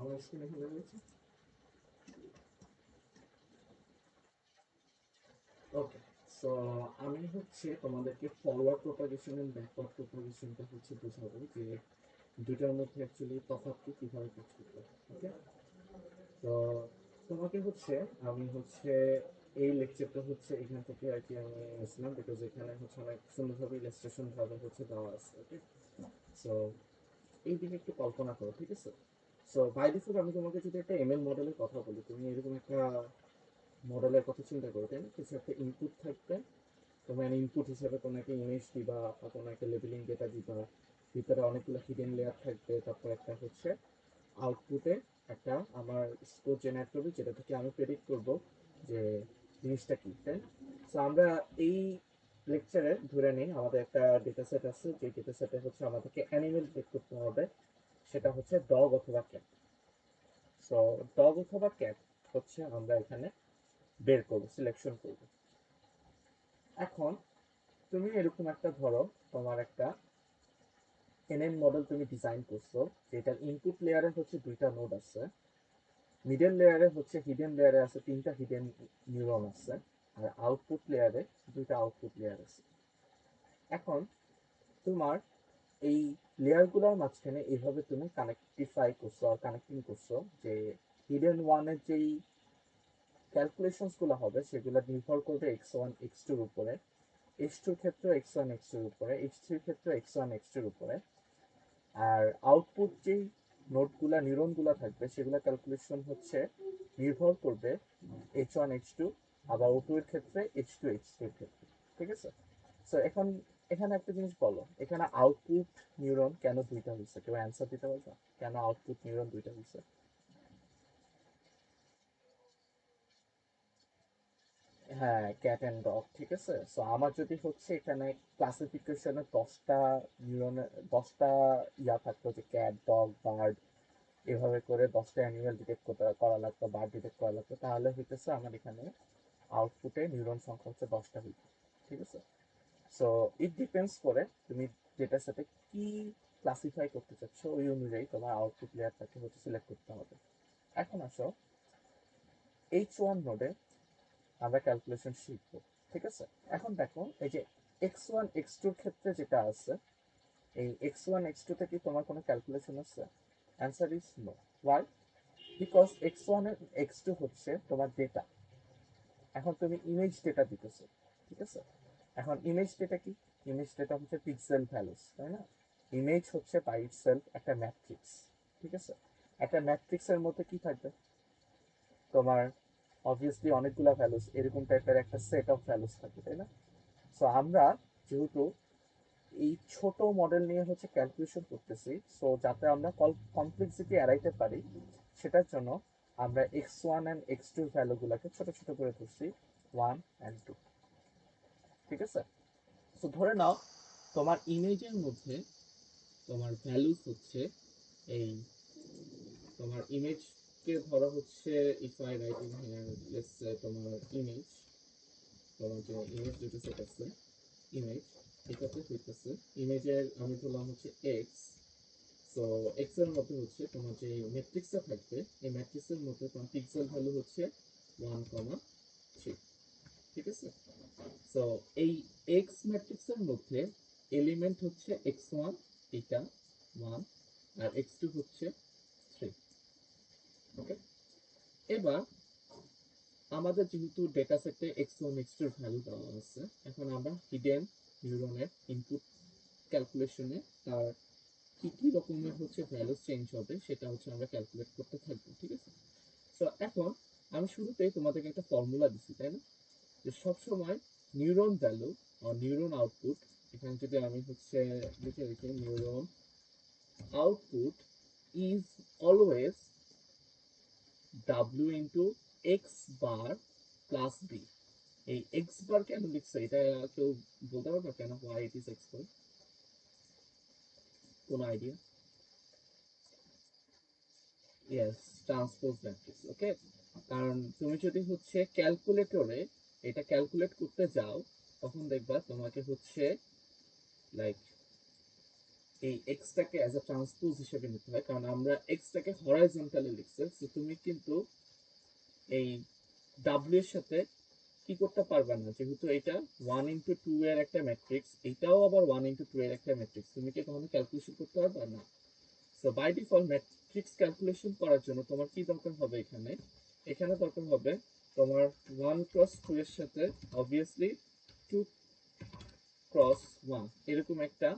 আমার স্ক্রিনে খুলে রয়েছে। ওকে, সো আমি হচ্ছে তোমাদেরকে ফরওয়ার্ড প্রপাগেশন এন্ড ব্যাকওয়ার্ড প্রপাগেশনটা হচ্ছে বোঝাবো যে দুটার মধ্যে অ্যাকচুয়ালি তফাৎ কি, কিভাবে কাজ করবে। ওকে, তো তোমাকে হচ্ছে আমি হচ্ছে এই লেকচারটা হচ্ছে এখান থেকে আর কি আমি নিয়েছিলাম, বিকজ এখানে হচ্ছে অনেক সুন্দরভাবে ইলাস্ট্রেশন ভাবে হচ্ছে দেওয়া আছে। ওকে, সো এই দিকে একটু কল্পনা করো, ঠিক আছে? সো বাই ডিফল্ট আমি তোমাকে যদি একটা এমএল মডেলের কথা বলি, তুমি এরকম একটা মডেলের কথা চিন্তা করো, তাই না? কিছু একটা ইনপুট থাকবে, তোমার ইনপুট হিসেবে কোনো একটা ইমেজ দিবা বা কোনো একটা লেবেলিং ডেটা দিবা, ভিতরে অনেকগুলো হিডেন লেয়ার থাকবে, তারপর একটা হচ্ছে আউটপুটে একটা আমার স্কোর জেনারেট করবে, যেটা থেকে আমি প্রেডিক্ট করব যে জিনিসটা কি, তাই না? সো আমরা এই লেকচারে ধরে নিই আমাদের একটা ডেটা সেট আছে, যে ডেটা সেটে হচ্ছে আমাদেরকে অ্যানিমেল বের করতে হবে, সেটা হচ্ছে ডগ অথবা ক্যাট। সো ডগ অথবা ক্যাট হচ্ছে আমরা এখানে বের করবো, সিলেকশন করবো। এখন তুমি এরকম একটা ধরো, তোমার একটা এনএন মডেল তুমি ডিজাইন করছো, যেটার ইনপুট লেয়ারে হচ্ছে দুইটা নোড আছে, মিডল লেয়ারে হচ্ছে হিডেন লেয়ারে আছে তিনটা হিডেন নিউরন আছে, আর আউটপুট লেয়ারে দুইটা আউটপুট লেয়ার আছে। এখন তোমার এই লেয়ারগুলোর মাঝখানে এইভাবে তুমি কানেক্টিফাই করছো আর কানেক্টিং করছো যে হিডেন ওয়ানের যেই ক্যালকুলেশনস গুলো হবে সেগুলো নির্ভর করবে x1 x2 এর উপরে, x2 ক্ষেত্রে x1 x2 এর উপরে, x3 ক্ষেত্রে x1 x2 এর উপরে। আর আউটপুট যেই নোটগুলা নিউরনগুলা থাকবে সেগুলা ক্যালকুলেশন হচ্ছে নির্ভর করবে h1 h2, আবার O2 এর ক্ষেত্রে h2 h3 এর ক্ষেত্রে। ঠিক আছে? সো এখন এখানে একটা জিনিস বলো, এখানে আউটপুট নিউরন কেন দুইটা হয়েছে? কেউ অ্যান্সার দিতে পারবে কেন আউটপুট নিউরন দুইটা হয়েছে? হ্যাঁ, ক্যাট অ্যান্ড ডগ, ঠিক আছে। সো আমার যদি হচ্ছে এখানে ক্লাসিফিকেশনে 10টা নিউরনের 10টা ইয়া থাকতো, যে ক্যাট ডগ বার্ড, এভাবে করে 10টা অ্যানিমেল ডিটেক্ট করা লাগতো, বার্ড ডিটেক্ট করা লাগতো, তাহলে হইতেছে আমার এখানে আউটপুটে নিউরন সংখ্যা হচ্ছে 10টা হইতো। ঠিক আছে? সো ইট ডিপেন্ডস করে তুমি ডেটার সাথে কি ক্লাসিফাই করতে চাচ্ছ, ওই অনুযায়ী তোমার আউটপুট লেয়ারটাকে হচ্ছে সিলেক্ট করতে হবে। এখন আসো H1 নোডে আমরা ক্যালকুলেশন শিখবো। ঠিক আছে? এখন দেখো এই যে x1 x2 ক্ষেত্রে যেটা আছে, এই x1 x2 তে কি তোমার কোনো ক্যালকুলেশন আছে? Answer is no. Why? Because x1 এর x2 হচ্ছে তোমার ডেটা। এখন তুমি ইমেজ ডেটা দিতেছো, ঠিক আছে? এখন ইমেজ ডেটা কি? ইমেজ ডেটা হচ্ছে পিক্সেল ভ্যালুস, তাই না? ইমেজ হচ্ছে বাই ইটসেলফ একটা ম্যাট্রিক্স। ঠিক আছে? একটা ম্যাট্রিক্সের মধ্যে কি থাকবে? তোমার অবভিয়াসলি অনেকগুলা ভ্যালুস, এরকম টাইপের একটা সেট অফ ভ্যালুস থাকে, তাই না? সো আমরা যেহেতু এই ছোট মডেল নিয়ে হচ্ছে ক্যালকুলেশন করতেছি, সো যাতে আমরা কমপ্লেক্সিটি এড়াইতে পারি, সেটার জন্য আমরা x1 অ্যান্ড x2 ভ্যালুগুলোকে ছোট ছোট করে ধরছি, 1 অ্যান্ড 2। ঠিক আছে? সো ধরে নাও তোমার ইমেজের মধ্যে তোমার ভ্যালুস হচ্ছে এই, তোমার ইমেজকে ধরো হচ্ছে, if I right in here let's say তোমার ইমেজ, তোমার যে ইমেজ ডেটা সেট আছে, ইমেজ এটাতে হইতেছে, ইমেজের আমি ধরলাম হচ্ছে এক্স। সো এক্স এর মধ্যে হচ্ছে তোমার যে ম্যাট্রিক্সটা থাকবে, এই ম্যাট্রিক্সের মধ্যে তোমার পিক্সেল ভ্যালু হচ্ছে 1,3। ঠিক আছে? সো এই এক্স ম্যাট্রিক্সের মধ্যে এলিমেন্ট হচ্ছে x1 এটা 1, আর x2 হচ্ছে 3। ওকে, এবার আমাদের যেহেতু ডেটা সেটে x1 x2 এর ভ্যালু দেওয়া আছে, এখন আমরা হিডেন নিউরনের ইনপুট ক্যালকুলেশনে তার কি কি রকমের হচ্ছে ভ্যালু চেঞ্জ হবে সেটা হচ্ছে আমরা ক্যালকুলেট করতে থাকবো। ঠিক আছে? তো এখন আমি শুরুতেই তোমাদেরকে একটা ফর্মুলা দিচ্ছি, তাই না? যে সবসময় নিউরন ভ্যালু আর নিউরন আউটপুট, এখানে যদি আমি হচ্ছে লিখে রেখে neuron output is always W into X bar plus B. এই এক্স বার কেন লিখছে এটা কেউ বলতে পারবে কেন? Why it is X bar? কোন idea? Yes, transpose matrix. Okay, কারণ তুমি যদি হচ্ছে ক্যালকুলেটরে এটা ক্যালকুলেট করতে যাও, তখন দেখবা তোমাকে হচ্ছে লাইক এই এক্সটাকে অ্যাজ এ ট্রান্সপোজ হিসেবে নিতে হয়, কারণ আমরা এক্সটাকে হরাইজন্টালি লিখছি। তো তুমি কিন্তু এই ডাব্লিউ এর সাথে কি করতে পারবে না, যেহেতু এটা 1 into 2 এর একটা ম্যাট্রিক্স, এটাও আবার 1 into 2 এর একটা ম্যাট্রিক্স, তুমি কি কখনো ক্যালকুলেশন করতে পারবে না। So by default matrix calculation করার জন্য তোমার কি দরকার হবে, এখানে এখানে দরকার হবে তোমার 1 × 2 এর সাথে অবভিয়াসলি 2 × 1 এরকম একটা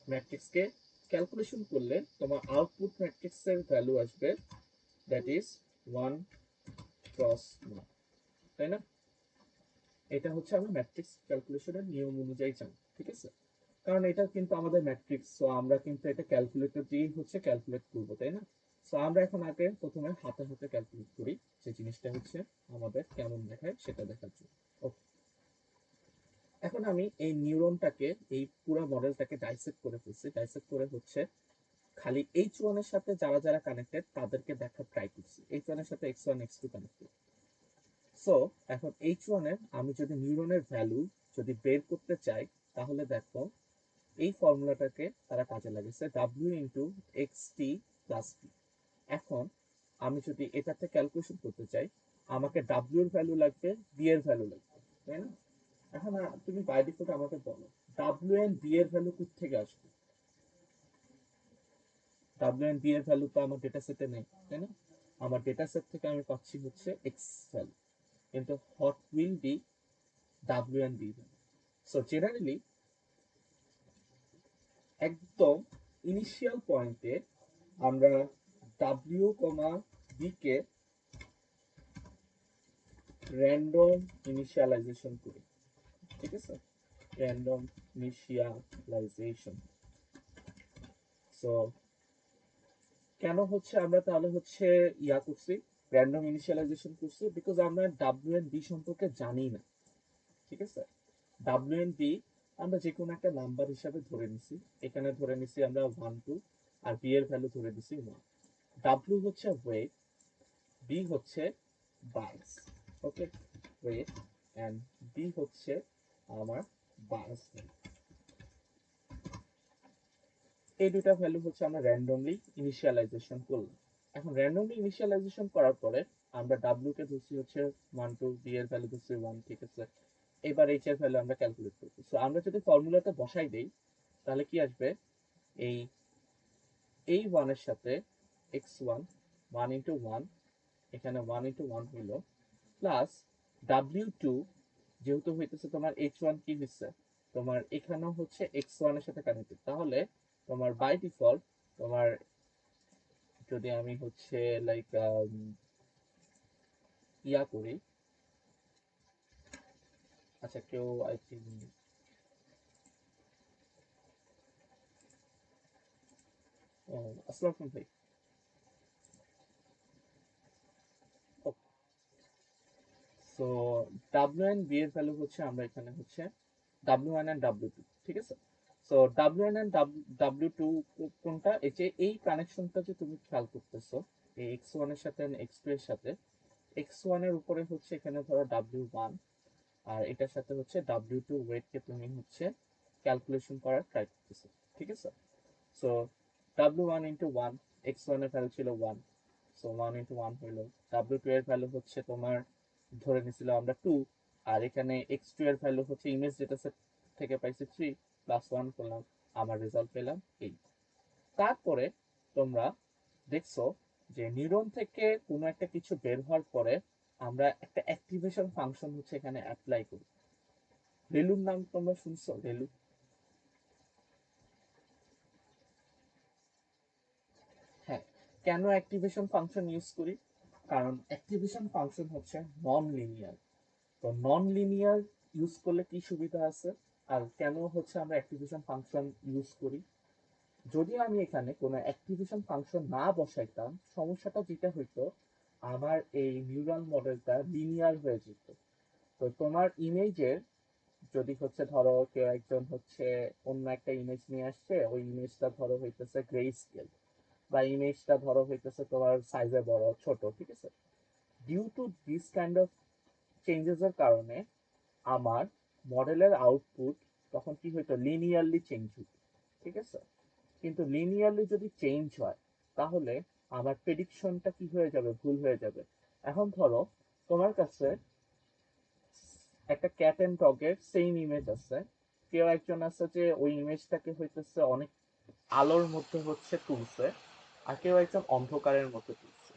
ম্যাট্রিক্সকে ক্যালকুলেশন করলে তোমার আউটপুট ম্যাট্রিক্সের ভ্যালু আসবে, দ্যাট ইজ 1 × 1, তাই না। এটা হচ্ছে আমরা ম্যাট্রিক্স ক্যালকুলেশনের নিয়ম অনুযায়ী জানি, ঠিক আছে। কারণ এটা কিন্তু আমাদের ম্যাট্রিক্স, সো আমরা কিন্তু এটা ক্যালকুলেটর দিয়েই হচ্ছে ক্যালকুলেট করবো, তাই না। সো আমরা এখন আগে প্রথমে হাতে হাতে ক্যালকুলেট করি, যে জিনিসটা হচ্ছে আমাদের কেমন দেখায় সেটা দেখার জন্য। ওকে, এখন আমি এই নিউরনটাকে, এই পুরো মডেলটাকে ডাইসেক্ট করে ফেলছি। ডাইসেক্ট করে হচ্ছে খালি H1 এর সাথে যারা যারা কানেক্টেড তাদেরকে দেখার ট্রাই করছি। H1 এর সাথে X1 X2 কানেক্টেড। সো এখন H1 এর আমি যদি নিউরনের ভ্যালু যদি বের করতে চাই, তাহলে দেখো এই ফর্মুলাটাকে তারা কাজে লাগিয়েছে, W × XT + P। এখন আমি যদি এটাতে ক্যালকুলেশন করতে চাই, আমাকে W এর ভ্যালু লাগবে, B এর ভ্যালু লাগবে, তাই না। এখন তুমি বাই ডিফল্ট আমাকে বলো W এন্ড B এর ভ্যালু কোথা থেকে আসবে। W এন্ড B এর ভ্যালু তো আমার ডেটা সেটে নেই, তাই না। আমার ডেটা সেট থেকে আমি পাচ্ছি হচ্ছে X ভ্যালু, কিন্তু what will be W and B value. So generally একদম ইনিশিয়াল পয়েন্টে আমরা W, B কে র্যান্ডম ইনিশিয়ালাইজেশন করি, ঠিক আছে, র্যান্ডম ইনিশিয়ালাইজেশন। সো কেন হচ্ছে আমরা তাহলে হচ্ছে ইয়া করছি, র্যান্ডম ইনিশিয়ালাইজেশন করছি, বিকজ আমরা ডাব্লিউ এন্ড বি সম্পর্কে জানি না, ঠিক আছে। ডাব্লিউ এন্ড বি আমরা যে কোনো একটা নাম্বার হিসাবে ধরে নিছি, এখানে ধরে নিছি আমরা 1 2, আর বি এর ভ্যালু ধরে দিছি 1। ডাব্লিউ হচ্ছে ওয়েট, বি হচ্ছে বাস, ওকে, ওয়েট অ্যান্ড বি হচ্ছে আমার বাস। এই দুটা ভ্যালু হচ্ছে আমরা র্যান্ডমলি ইনিশিয়ালাইজেশন করলাম। এখন র্যান্ডমলি ইনিশিয়ালাইজেশন করার পরে আমরা ডাব্লিউ কে ধরছি হচ্ছে 1 2, বি এর ভ্যালু ধরছি 1, ঠিক আছে। এবার এইচ এর ভ্যালু আমরা ক্যালকুলেট করছি। সো আমরা যদি ফর্মুলাতে বসাই দেই, তাহলে কি আসবে, এই এই 1 এর সাথে x1 1 × 1, এখানে 1 × 1 হইলো, প্লাস W2 যেহেতু হইতেছে তোমার H1 কি হচ্ছে, তোমার এখানেও হচ্ছে X1 এর সাথে কানেক্টেড, তাহলে তোমার বাই ডিফল্ট তোমার যদি আমি হচ্ছে লাইক ইয়া করি, আচ্ছা কেউ আই থিঙ্ক, আসসালামু আলাইকুম ভাই। সো ডাব্লিউ এন্ড বি এর ভ্যালু হচ্ছে আমরা এখানে হচ্ছে W1 এন্ড W2, ঠিক আছে। সো W1 এন্ড W2 কোনটা, এই যে এই কানেকশনটা যে তুমি খেয়াল করতেছো, এই X1 এর সাথে X2 এর সাথে, X1 এর উপরে হচ্ছে এখানে ধরো W1, আর এটার সাথে হচ্ছে W2 ওয়েটকে তুমি হচ্ছে ক্যালকুলেশন করার ট্রাই করতেছো, ঠিক আছে। সো W1 × 1, X1 এর ভ্যালু ছিল 1, সো 1 × 1 হইলো। W2 এর ভ্যালু হচ্ছে তোমার ধরে নিছিলাম আমরা 2, আর এখানে X2 এর ভ্যালু হচ্ছে ইমেজ ডেটা সেট থেকে পাইছি 3, +1 করলাম, আমার রেজাল্ট পেলাম 8। তারপরে তোমরা দেখছো যে নিউরন থেকে কোনো একটা কিছু বের হওয়ার পরে আমরা একটা অ্যাক্টিভেশন ফাংশন হচ্ছে এখানে অ্যাপ্লাই করি। রেলুর নাম তোমরা শুনছো, রেলু। হ্যাঁ, কেন অ্যাক্টিভেশন ফাংশন ইউজ করি, কারণ অ্যাক্টিভেশন ফাংশন হচ্ছে নন লিনিয়ার। তো নন লিনিয়ার ইউজ করলে কি সুবিধা আছে, আর কেন হচ্ছে আমরা অ্যাক্টিভেশন ফাংশন ইউজ করি। যদি আমি এখানে কোনো অ্যাক্টিভেশন ফাংশন না বসাইতাম, সমস্যাটা যেটা হইতো, আমার এই নিউরাল মডেলটা লিনিয়ার হয়ে যেত। তো তোমার ইমেজের যদি হচ্ছে ধরো কেউ একজন হচ্ছে অন্য একটা ইমেজ নিয়ে আসছে, ওই ইমেজটা ধরো হইতেছে গ্রে স্কেল, বা ইমেজটা ধরো হইতেছে তোমার সাইজে বড় ছোট, ঠিক আছে। Due to this kind of changes এর কারণে আমার মডেলের আউটপুট তখন কি হইতো, লিনিয়ারলি চেঞ্জ হইতো, ঠিক আছে? কিন্তু লিনিয়ারলি যদি চেঞ্জ হয় তাহলে আমার প্রেডিকশনটা কি হয়ে যাবে, ভুল হয়ে যাবে। এখন ধরো তোমার কাছে একটা ক্যাট এন্ড ডগের সেম ইমেজ আছে, কেউ একজন আছে যে ওই ইমেজটাকে হইতেছে অনেক আলোর মধ্যে হচ্ছে তুলছে, আর কেউ একজন অন্ধকারের মধ্যে তুলছে।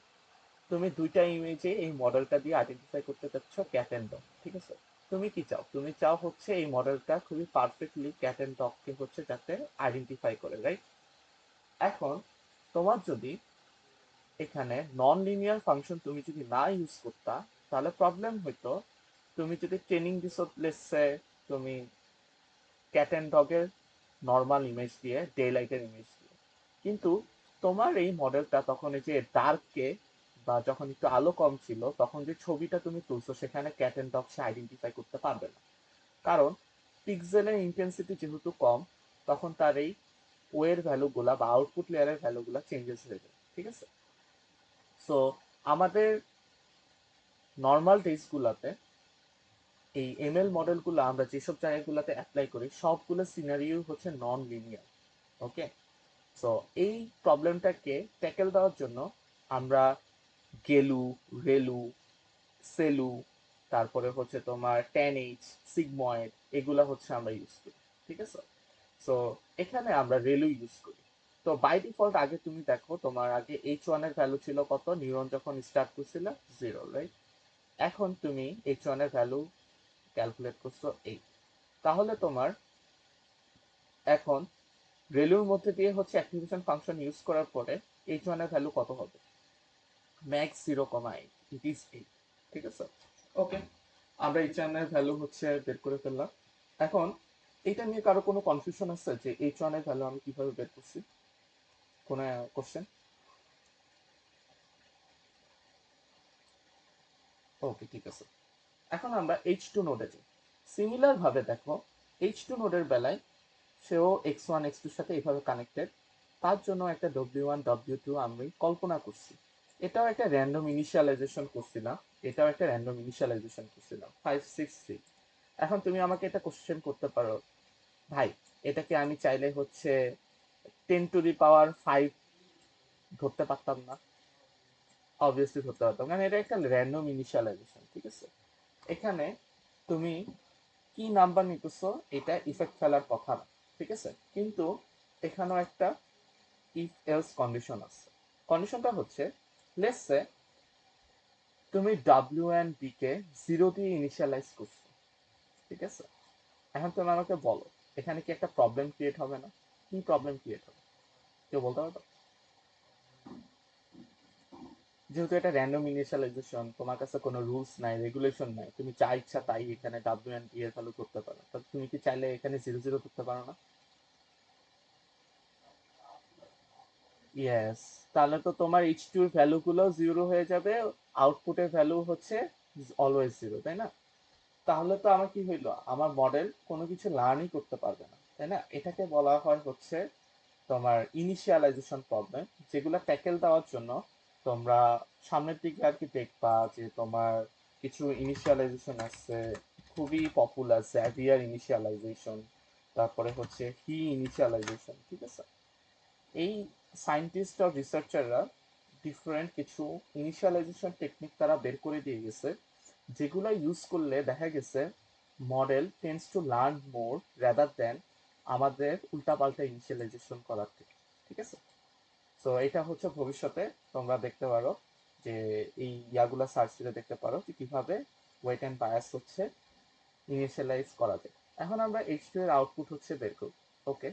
তুমি দুইটা ইমেজে এই মডেলটা দিয়ে আইডেন্টিফাই করতে চাচ্ছ ক্যাট এন্ড ডগ, ঠিক আছে? তুমি কি চাও, তুমি চাও হচ্ছে এই মডেলটা খুবই পারফেক্টলি ক্যাট এন্ড ডগকে হচ্ছে যাতে আইডেন্টিফাই করে, রাইট? এখন তোমার যদি এখানে নন লিনিয়ার ফাংশন তুমি যদি না ইউজ করতা, তাহলে প্রবলেম হইতো। তুমি যদি ট্রেনিং দিছো লেটসে তুমি ক্যাট অ্যান্ড ডগের নর্মাল ইমেজ দিয়ে, ডে লাইটের ইমেজ দিয়ে, কিন্তু তোমার এই মডেলটা তখন এই যে ডার্কে বা যখন একটু আলো কম ছিল তখন যে ছবিটা তুমি তুলছো সেখানে cat and dog say identify করতে পারবে না। কারণ পিক্সেলের ইন্টেন্সিটি যেহেতু কম, তখন তার এই ওয়ের ভ্যালুগুলা বা আউটপুট লেয়ারের ভ্যালুগুলা চেঞ্জেস হয়ে যায়, ঠিক আছে? সো আমাদের নর্মাল ডেজগুলোতে এই এমএল মডেলগুলো আমরা যেসব জায়গাগুলোতে অ্যাপ্লাই করি সবগুলো সিনারিও হচ্ছে নন লিনিয়ার। ওকে, সো এই প্রবলেমটাকে ট্যাকেল দেওয়ার জন্য আমরা গেলু, রেলু, সেলু, তারপরে হচ্ছে তোমার টেন এইচ, সিগময়েড, এগুলা হচ্ছে আমরা ইউজ করি, ঠিক আছে? সো এখানে আমরা রেলু ইউজ করি। তো বাই ডিফল্ট আগে তুমি দেখো তোমার আগে H1 এর ভ্যালু ছিল কত, নিউরন যখন স্টার্ট করছিল 0, রাইট? এখন তুমি H1 এর ভ্যালু ক্যালকুলেট করছো 8, তাহলে তোমার এখন রেলুর মধ্যে দিয়ে হচ্ছে অ্যাক্টিভেশন ফাংশন ইউজ করার পরে H1 এর ভ্যালু কত হবে, ম্যাক্স 0,8, ইট ইজ 8, ঠিক আছে? ওকে, আমরা H1 এর ভ্যালু হচ্ছে বের করে ফেললাম। এখন এটা নিয়ে কারো কোনো কনফিউশন আছে যে H1 এর ভ্যালু আমি কিভাবে বের করছি? কোনো কোশ্চেন? ওকে, ঠিক আছে। এখন আমরা H2 নোডে যাই। সিমিলার ভাবে দেখো H2 নোডের বেলায় সেও x1 x2 এর সাথে এইভাবে কানেক্টেড, তার জন্য একটা W1 W2 আমি কল্পনা করছি। এটাও একটা র্যান্ডম ইনিশিয়ালাইজেশন করছিলাম, এটাও একটা র্যান্ডম ইনিশিয়ালাইজেশন করছিলাম 5 6 3। এখন তুমি আমাকে এটা কোশ্চেন করতে পারো, ভাই এটাকে আমি চাইলে হচ্ছে 10⁵ ধরতে পারতাম না? অবভিয়াসলি ধরতে পারতাম, কারণ এটা একটা র্যান্ডম ইনিশিয়ালাইজেশন, ঠিক আছে? এখানে তুমি কি নাম্বার নিতেছো এটা ইফেক্ট ফেলার কথা না, ঠিক আছে? কিন্তু এখানেও একটা ইফ এলস কন্ডিশন আছে। কন্ডিশনটা হচ্ছে, লেটস সে তুমি ডাব্লিউ এন্ড বি কে 0 দিয়ে ইনিশিয়ালাইজ করছো, ঠিক আছে? এখন তুমি আমাকে বলো এখানে কি একটা প্রবলেম ক্রিয়েট হবে না? কি প্রবলেম ক্রিয়েট হবে, কেউ বলতে পারবে? যেহেতু এটা র্যান্ডম ইনিশিয়ালাইজেশন, তোমার কাছে কোনো রুলস নাই, রেগুলেশন নাই, তুমি যা ইচ্ছা তাই এখানে ডাব্লিউ এন্ড বি এর ভ্যালু করতে পারো, তো তুমি কি চাইলে এখানে 0 0 করতে পারো না? ইয়েস, তাহলে তো তোমার H2 এর ভ্যালু গুলো 0 হয়ে যাবে, আউটপুটের ভ্যালু হচ্ছে অলওয়েজ 0, তাই না? তাহলে তো আমার কি হইলো, আমার মডেল কোনো কিছু লার্নই করতে পারবে না, তাই না? এটাকে বলা হয় হচ্ছে তোমার ইনিশিয়ালাইজেশন প্রবলেম, যেগুলো ট্যাকেল দেওয়ার জন্য তোমরা সামনের দিকে আর কি দেখবা যে তোমার কিছু ইনিশিয়ালাইজেশন আছে খুবই পপুলার, জ্যাভিয়ার ইনিশিয়ালাইজেশন, তারপরে হচ্ছে হি ইনিশিয়ালাইজেশন, ঠিক আছে? এই সায়েন্টিস্ট আর রিসার্চাররা ডিফারেন্ট কিছু ইনিশিয়ালাইজেশন টেকনিক তারা বের করে দিয়ে গেছে, যেগুলো ইউজ করলে দেখা গেছে model tends to learn more rather than আমাদের উল্টাপাল্টা ইনিশিয়ালাইজেশন করার থেকে, ঠিক আছে? সো এটা হচ্ছে ভবিষ্যতে তোমরা দেখতে পারো যে এই ইয়াগুলা সার্চ করে দেখতে পারো যে কিভাবে ওয়েট অ্যান্ড বায়াস হচ্ছে ইনিশিয়ালাইজ করা যায়। এখন আমরা H2 এর আউটপুট হচ্ছে বের করব। ওকে,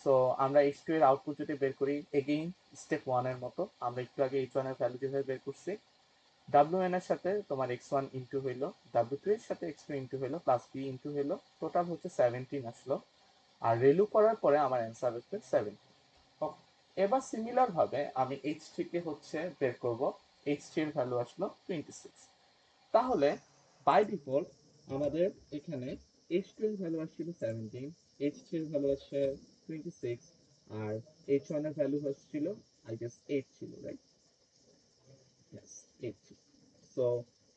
সো আমরা H2 এর আউটপুট যদি বের করি এগেইন স্টেপ 1 এর মতো, আমরা একটু আগে H1 এর ভ্যালু যেভাবে বের করছি, WN এর সাথে তোমার x1 ইনটু হইলো, W2 এর সাথে x2 ইনটু হইলো, প্লাস b ইনটু হইলো, টোটাল হচ্ছে 17 আসলো। আর রেলু করার পরে আমার অ্যান্সার হচ্ছে 17। ওকে, এবার সিমিলার ভাবে আমি H3 কে হচ্ছে বের করব। H3 এর ভ্যালু আসলো 26। তাহলে বাই ডিফল্ট আমাদের এখানে H2 এর ভ্যালু আসছিল 17, H3 এর ভ্যালু আসছে 26, আর H1 এর ভ্যালু হচ্ছিল আই গেস 8 ছিল, রাইট? ইয়েস, 8 ছিল। সো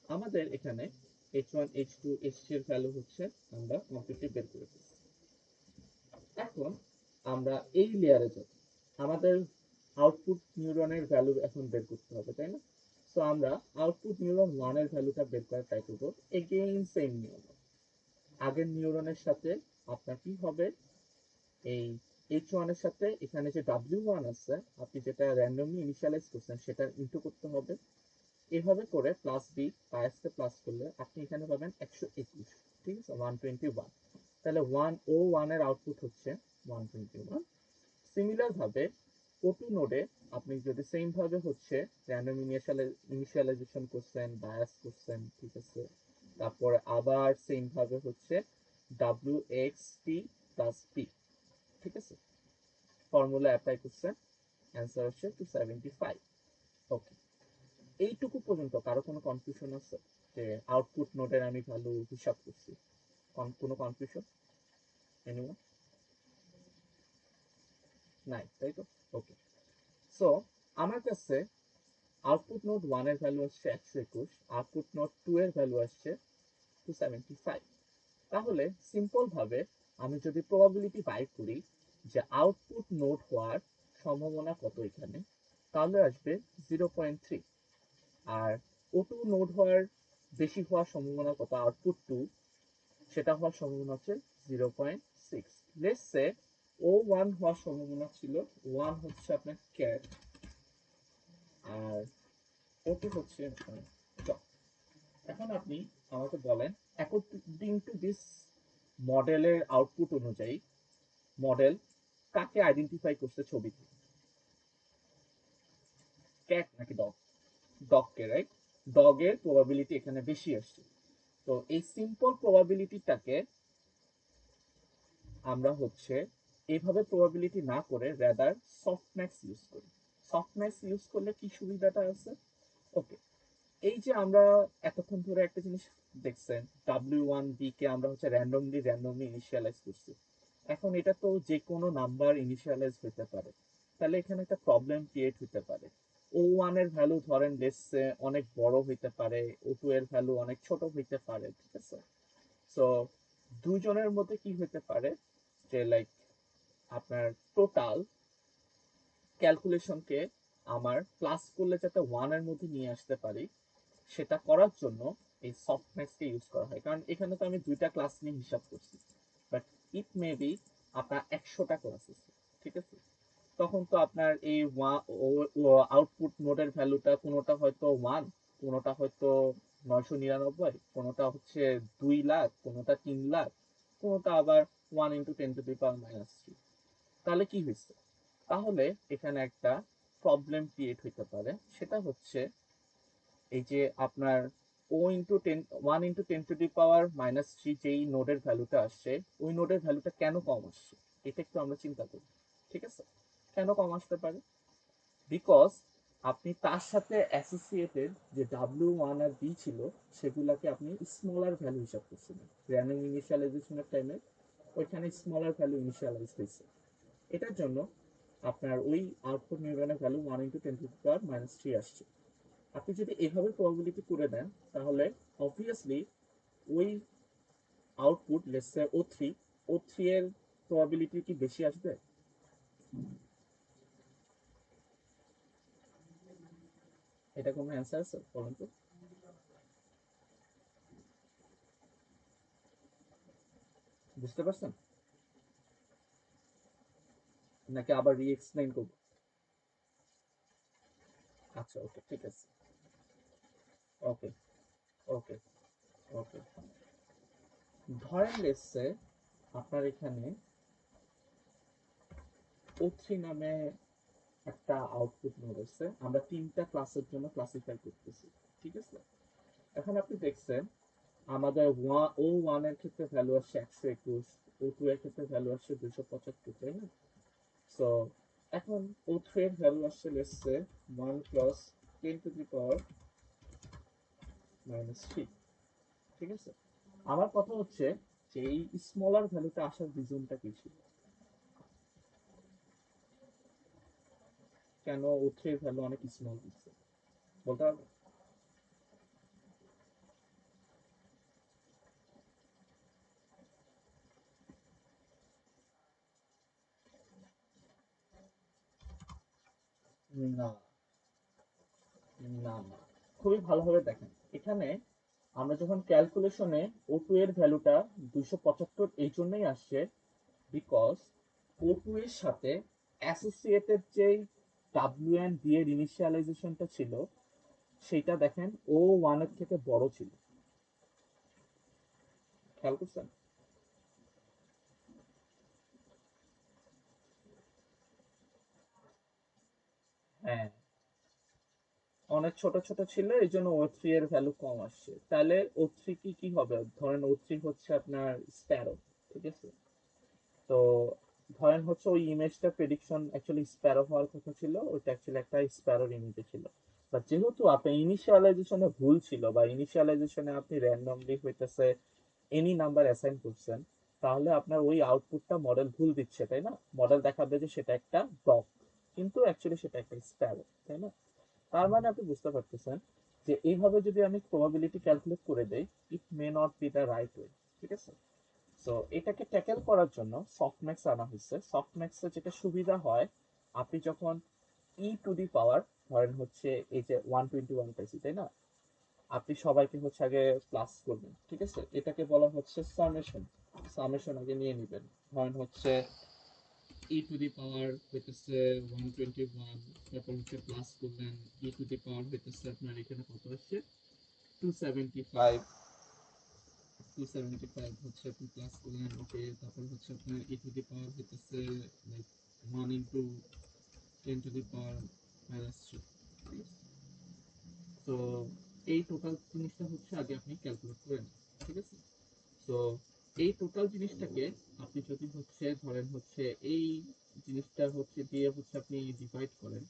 আমাদের এখানে H1 H2 H3 এর ভ্যালু হচ্ছে আমরা কমপ্লিটলি বের করে ফেলছি। এখন আমরা এই লেয়ারে যাব, আমাদের আউটপুট নিউরনের ভ্যালু এখন বের করতে হবে, তাই না? সো আমরা আউটপুট নিউরন 1 এর ভ্যালুটা বের করার ট্রাই করব। এগেইন সেম নিয়ম, আগের নিউরনের সাথে আপনার কি হবে, এই H1 এর সাথে এখানে যে W1 আছে আপনি যেটা র্যান্ডমলি ইনিশিয়ালাইজ করছেন সেটা ইনটু করতে হবে। এভাবে করে প্লাস বি বায়াসকে প্লাস করলে আপনি এখানে পাবেন 121, ঠিক আছে, 121। তাহলে 101 এর আউটপুট হচ্ছে 121। সিমিলার ভাবে O2 নোডে আপনি যদি সেম ভাবে হচ্ছে র্যান্ডম ইনিশিয়ালাইজেশন করছেন, বায়াস করছেন, ঠিক আছে, তারপরে আবার সেম ভাবে হচ্ছে WXT প্লাস পি, ঠিক আছে, ফর্মুলা অ্যাপ্লাই করছেন, অ্যান্সার হচ্ছে 275। ওকে, এইটুকু পর্যন্ত কারো কোনো কনফিউশন আছে যে আউটপুট নোডের আমি ভ্যালু হিসাব করছি? কোনো কনফিউশন এনিওয়ান? নাই, তাই তো? ওকে, সো আমার কাছে আউটপুট নোড 1 এর ভ্যালু আসছে 121, আউটপুট নোড 2 এর ভ্যালু আসছে 275। তাহলে সিম্পল ভাবে আমি যদি প্রবাবিলিটি বাই করি যে আউটপুট নোড হওয়ার সম্ভাবনা কত এখানে, তাহলে আসবে 0.3। আর O2 নোড হওয়ার বেশি হওয়ার সম্ভাবনা কত, আউটপুট 2, সেটা হওয়ার সম্ভাবনা হচ্ছে 0.6। লেটস সে O1 হওয়ার সম্ভাবনা ছিল 1 হচ্ছে আপনার ক্যাট, আর O2 হচ্ছে ডগ। এখন আপনি আমাকে বলেন, অ্যাকর্ডিং টু দিস মডেলের আউটপুট অনুযায়ী মডেল কাকে আইডেন্টিফাই করছে ছবিতে, ক্যাট নাকি ডগ? ডগকে, রাইট? ডগের প্রবাবিলিটি এখানে বেশি আসছে। তো এই সিম্পল প্রবাবিলিটিটাকে আমরা হচ্ছে এইভাবে প্রবাবিলিটি না করে রেদার সফটম্যাক্স ইউজ করি। সফটম্যাক্স ইউজ করলে কি সুবিধাটা আছে? ওকে, এই যে আমরা এতক্ষণ ধরে একটা জিনিস দেখছেন, W1B কে আমরা হচ্ছে র্যান্ডমলি ইনিশিয়ালাইজ করছি। এখন এটা তো যে কোনো নাম্বার ইনিশিয়ালাইজ হতে পারে, তাহলে এখানে একটা প্রবলেম ক্রিয়েট হতে পারে। O1 এর ভ্যালু ধরেন লেসে অনেক বড় হইতে পারে, O2 এর ভ্যালু অনেক ছোট হইতে পারে, ঠিক আছে? সো দুজনের মধ্যে কি হইতে পারে যে লাইক আপনার টোটাল ক্যালকুলেশনকে আমার প্লাস করলে যাতে 1 এর মধ্যে নিয়ে আসতে পারি, সেটা করার জন্য এই সফটম্যাক্সকে ইউজ করা হয়। কারণ এখানে তো আমি দুইটা ক্লাস নিয়ে হিসাব করছি, বাট ইট মে বি আপনার 100টা ক্লাস আছে, ঠিক আছে? তখন তো আপনার এই আউটপুট নোডের ভ্যালুটা কোনোটা হয়তো 1, কোনোটা হয়তো 999, কোনোটা হচ্ছে 2 লাখ, কোনোটা 3 লাখ, কোনোটা আবার 1 × 10⁻³ তাহলে কি হয়েছে? তাহলে এখানে একটা প্রবলেম ক্রিয়েট হইতে পারে, সেটা হচ্ছে এই যে আপনার O × 1 × 10⁻³ যেই নোডের ভ্যালুটা আসছে, ওই নোডের ভ্যালুটা কেন কম আসছে, এটা একটু আমরা চিন্তা করি, ঠিক আছে? কেন কম আসতে পারে? বিকজ আপনি তার সাথে অ্যাসোসিয়েটেড যে W1 আর B ছিল সেগুলাকে আপনি স্মলার ভ্যালু হিসাব করছিলেন র্যান্ডম ইনিশিয়ালাইজেশনের টাইমে, ওইখানে স্মলার ভ্যালু ইনিশিয়ালাইজ হয়েছে। এটার জন্য আপনার ওই আউটপুট নিউরনের ভ্যালু 1 × 10⁻³ আসছে। আপনি যদি এভাবে প্রবাবিলিটি করে দেন তাহলে অবভিয়াসলি ওই আউটপুট লেটস সে O3 এর প্রবাবিলিটি কি বেশি আসবে? এটা কোনো অ্যান্সার আছে বলুন তো? বুঝতে পারছেন নাকি আবার রি-এক্সপ্লেইন করব? আচ্ছা, ওকে, ঠিক আছে। ওকে, ওকে, ওকে। ধরেন লেটস আপনার এখানে O3 নামে একটা আউটপুট নোড আছে, আমরা 3টা ক্লাসের জন্য ক্লাসিফাই করতেছি, ঠিক আছে? এখন আপনি দেখছেন আমাদের O1 এর ক্ষেত্রে ভ্যালু আসছে 121, O2 এর ক্ষেত্রে ভ্যালু আসছে 275, তাই না? সো এখন O3 এর ভ্যালু আসছে লেটস সে 1 + 10⁻³ ঠিক আছে? আমার কথা হচ্ছে যে এই স্মলার ভ্যালুটা আসার রিজনটা কি ছিল? কেন O3 এর ভ্যালু অনেক স্মল দিচ্ছে বলতে পারবেন? না, না, না, খুবই ভালোভাবে দেখেন। এখানে আমরা যখন ক্যালকুলেশনে O2 এর ভ্যালুটা 275 এই জন্যই আসছে, বিকজ O2 এর সাথে অ্যাসোসিয়েটেড যেই WND এর ইনিশিয়ালাইজেশনটা ছিল, সেটা দেখেন O1 এর থেকে বড় ছিল। খেয়াল করছেন? হ্যাঁ, অনেক ছোট ছোট ছিল, এই জন্য O3 এর ভ্যালু কম আসছে। তাহলে O3 কি কি হবে? ধরেন O3 হচ্ছে আপনার স্প্যারো, ঠিক আছে? তো ধরেন হচ্ছে ওই ইমেজটা প্রেডিকশন অ্যাকচুয়ালি স্প্যারো হওয়ার কথা ছিল, ওইটা অ্যাকচুয়ালি একটা স্প্যারোর ইমেজে ছিল। বা যেহেতু আপনার ইনিশিয়ালাইজেশনে ভুল ছিল, বা ইনিশিয়ালাইজেশনে আপনি র্যান্ডমলি হইতেছে এনি নাম্বার অ্যাসাইন করছেন, তাহলে আপনার ওই আউটপুটটা মডেল ভুল দিচ্ছে, তাই না? মডেল দেখাবে যে সেটা একটা ডগ, কিন্তু অ্যাকচুয়ালি সেটা একটা স্প্যারো, তাই না? তার মানে আপনি বুঝতে পারতেছেন যে এইভাবে যদি আমি প্রবাবিলিটি ক্যালকুলেট করে দেই, it may not be the right way, ঠিক আছে? সো এটাকে ট্যাকেল করার জন্য সফটম্যাক্স আনা হয়েছে। সফটম্যাক্সে যেটা সুবিধা হয়, আপনি যখন টু দি পাওয়ার, ধরেন হচ্ছে এই যে 121 পাইছি, তাই না? আপনি সবাইকে হচ্ছে আগে প্লাস করবেন, ঠিক আছে? এটাকে বলা হচ্ছে সামেশন। সামেশন আগে নিয়ে নেবেন। ধরেন হচ্ছে টু দি পাওয়ার হইতেছে 121, তারপর হচ্ছে প্লাস করলেন টু দি পাওয়ার হইতেছে আপনার এখানে কত আসছে, 275। 275 হচ্ছে আপনি প্লাস করলেন, ওকে। তারপর হচ্ছে আপনার টু দি পাওয়ার হইতেছে লাইক 1 ইন্টু 10 টু দি পাওয়ার -3, ঠিক আছে? তো এই টোটাল জিনিসটা হচ্ছে আগে আপনি ক্যালকুলেট করে নেন, ঠিক আছে? তো এই টোটাল জিনিসটাকে আপনি যদি হচ্ছে ধরেন হচ্ছে এই জিনিসটা হচ্ছে দিয়ে হচ্ছে আপনি ডিভাইড করেন,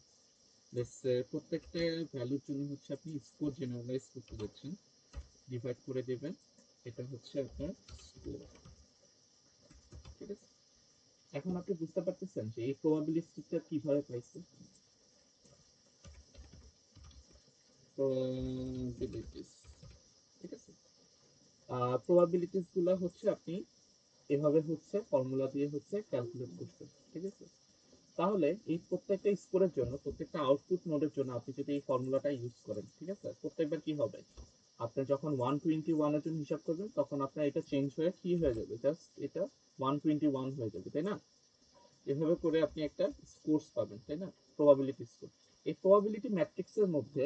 প্রত্যেকটা ভ্যালুর জন্য হচ্ছে আপনি স্কোর জেনারেলাইজ করতে যাচ্ছেন, ডিভাইড করে দেবেন, এটা হচ্ছে আপনার স্কোর, ঠিক আছে? এখন আপনি বুঝতে পারতেছেন যে এই প্রবাবিলিটিটা কিভাবে পাইছে। প্রবাবিলিটিস, ঠিক আছে? প্রবাবিলিটিস গুলা হচ্ছে আপনি এভাবে হচ্ছে ফর্মুলা দিয়ে হচ্ছে ক্যালকুলেট করছেন, ঠিক আছে? তাহলে এই প্রত্যেকটা স্কোরের জন্য, প্রত্যেকটা আউটপুট নোডের জন্য আপনি যদি এই ফর্মুলাটা ইউজ করেন, ঠিক আছে, প্রত্যেকবার কি হবে, আপনি যখন 121 এর জন্য হিসাব করবেন, তখন আপনার এটা চেঞ্জ হয়ে কি হয়ে যাবে, জাস্ট এটা 121 হয়ে যাবে, তাই না? এভাবে করে আপনি একটা স্কোর পাবেন, তাই না? Probability score. এই প্রবাবিলিটি ম্যাট্রিক্সের মধ্যে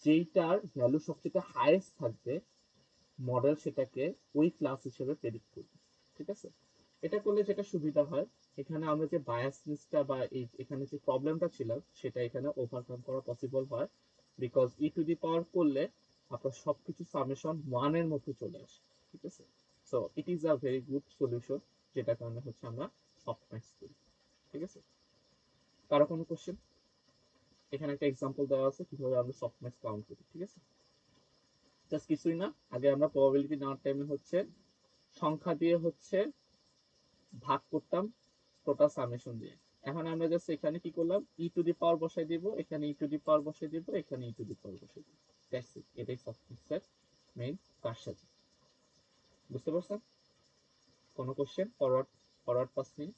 যেইটার ভ্যালু সবচেয়ে হাইয়েস্ট থাকবে, মডেল সেটাকে ওই ক্লাস হিসেবে প্রেডিক্ট করবে, ঠিক আছে? এটা করলে যেটা সুবিধা হয়, এখানে আমরা যে বায়াসনেসটা বা এই এখানে যে প্রবলেমটা ছিল, সেটা এখানে ওভারকাম করা পসিবল হয়, বিকজ টু দি পাওয়ার করলে আপনার সবকিছু সামেশন ওয়ান এর মধ্যে চলে আসে, ঠিক আছে? So it is a very good solution, যেটা কারণে হচ্ছে আমরা সফটম্যাক্স করি, ঠিক আছে? কারো কোনো কোশ্চেন? এখানে একটা এক্সাম্পল দেওয়া আছে কিভাবে আমরা সফটম্যাক্স কাউন্ট করি, ঠিক আছে? জাস্ট কিছুই না, আগে আমরা প্রবাবিলিটি নেওয়ার টাইমে হচ্ছে সংখ্যা দিয়ে হচ্ছে ভাগ করতাম টোটাল সামেশন দিয়ে। এখন আমরা জাস্ট এখানে কি করলাম, টু দি পাওয়ার বসাই দিব, এখানে টু দি পাওয়ার বসাই দিব, এখানে টু দি পাওয়ার বসাই দিব, দ্যাটস ইট। এটাই সফটম্যাক্সের মেইন কারসাজি। বুঝতে পারছেন? কোনো কোশ্চেন? ফরওয়ার্ড, ফরওয়ার্ড পাস নেই?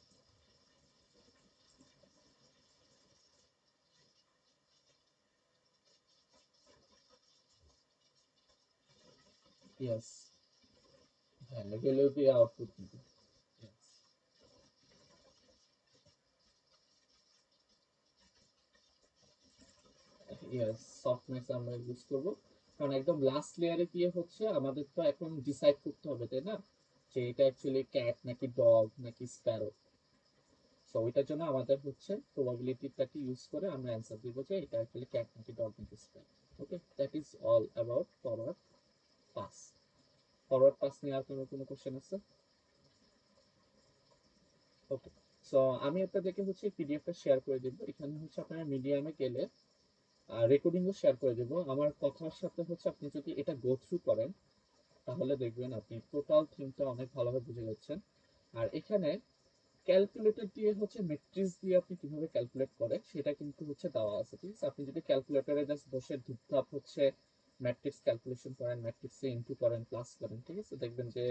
ইয়েস, হ্যাঁ, ভ্যালু দিয়ে আউটপুট নিবে। ইয়েস, সফটম্যাক্স আমরা ইউজ করব, কারণ একদম লাস্ট লেয়ারে গিয়ে হচ্ছে আমাদের তো এখন ডিসাইড করতে হবে, তাই না, যে এটা অ্যাকচুয়ালি ক্যাট নাকি ডগ নাকি স্প্যারো। সো ওইটার জন্য আমাদের হচ্ছে প্রবাবিলিটিটাকে ইউজ করে আমরা অ্যান্সার দিব যে এটা অ্যাকচুয়ালি ক্যাট নাকি ডগ নাকি Sparrow. Okay, that is all about forward pass. Forward pass নিয়ে আর কোনো কোনো কোশ্চেন আছে? ওকে, সো আমি আপনাদেরকে হচ্ছে পিডিএফটা শেয়ার করে দিব। এখানে হচ্ছে আপনারা মিডিয়ামে গেলে রেকর্ডিংও শেয়ার করে দেবো আমার কথার সাথে। হচ্ছে আপনি যদি এটা গো থ্রু করেন, তাহলে দেখবেন আপনি টোটাল থিমটা অনেক ভালোভাবে বুঝে যাচ্ছেন। আর এখানে ক্যালকুলেটর দিয়ে হচ্ছে ম্যাট্রিক্স দিয়ে আপনি কিভাবে ক্যালকুলেট করে সেটা কিন্তু হচ্ছে দেওয়া আছে, ঠিক আছে? আপনি যদি ক্যালকুলেটরে জাস্ট বসে ধুপধাপ হচ্ছে ম্যাট্রিক্স ক্যালকুলেশন করেন, ম্যাট্রিক্সে ইনটু করেন, প্লাস করেন, ঠিক আছে, দেখবেন যে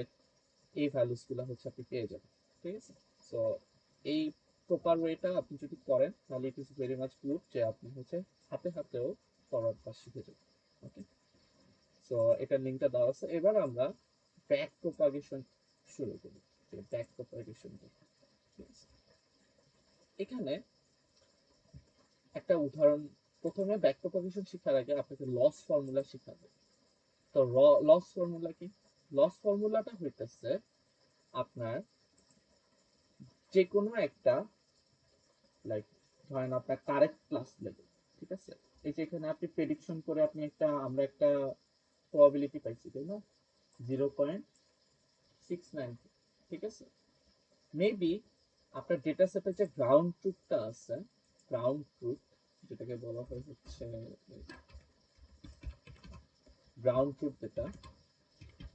এই ভ্যালুস গুলো হচ্ছে আপনি পেয়ে যাবেন, ঠিক আছে? সো এই প্রপার ওয়েটা আপনি যদি করেন তাহলে it is very much good যে আপনি হচ্ছে হাতে হাতেও ফরওয়ার্ড পাস শিখে যাবেন। ওকে, সো এটার লিঙ্কটা দেওয়া আছে। এবার আমরা ব্যাক প্রপাগেশন শুরু করি। ব্যাক প্রপাগেশন এখানে একটা উদাহরণ, প্রথমে ব্যাক প্রপাগেশন শেখার আগে আপনাকে লস ফর্মুলা শেখাবে। তো লস ফর্মুলা কি? লস ফর্মুলাটা হইতেছে আপনার যে কোনো একটা, লাইক ধরেন আপনার কারেক্ট ক্লাস লেভেল, ঠিক আছে? এই যে এখানে আপনি প্রেডিকশন করে আপনি একটা, আমরা একটা প্রবাবিলিটি পাইছি তাই না, 0.692, ঠিক আছে? মেবি আপনার ডেটা সেটে যে গ্রাউন্ড ট্রুথটা আছে, গ্রাউন্ড ট্রুথ যেটাকে বলা হয় হচ্ছে গ্রাউন্ড ট্রুথ, যেটা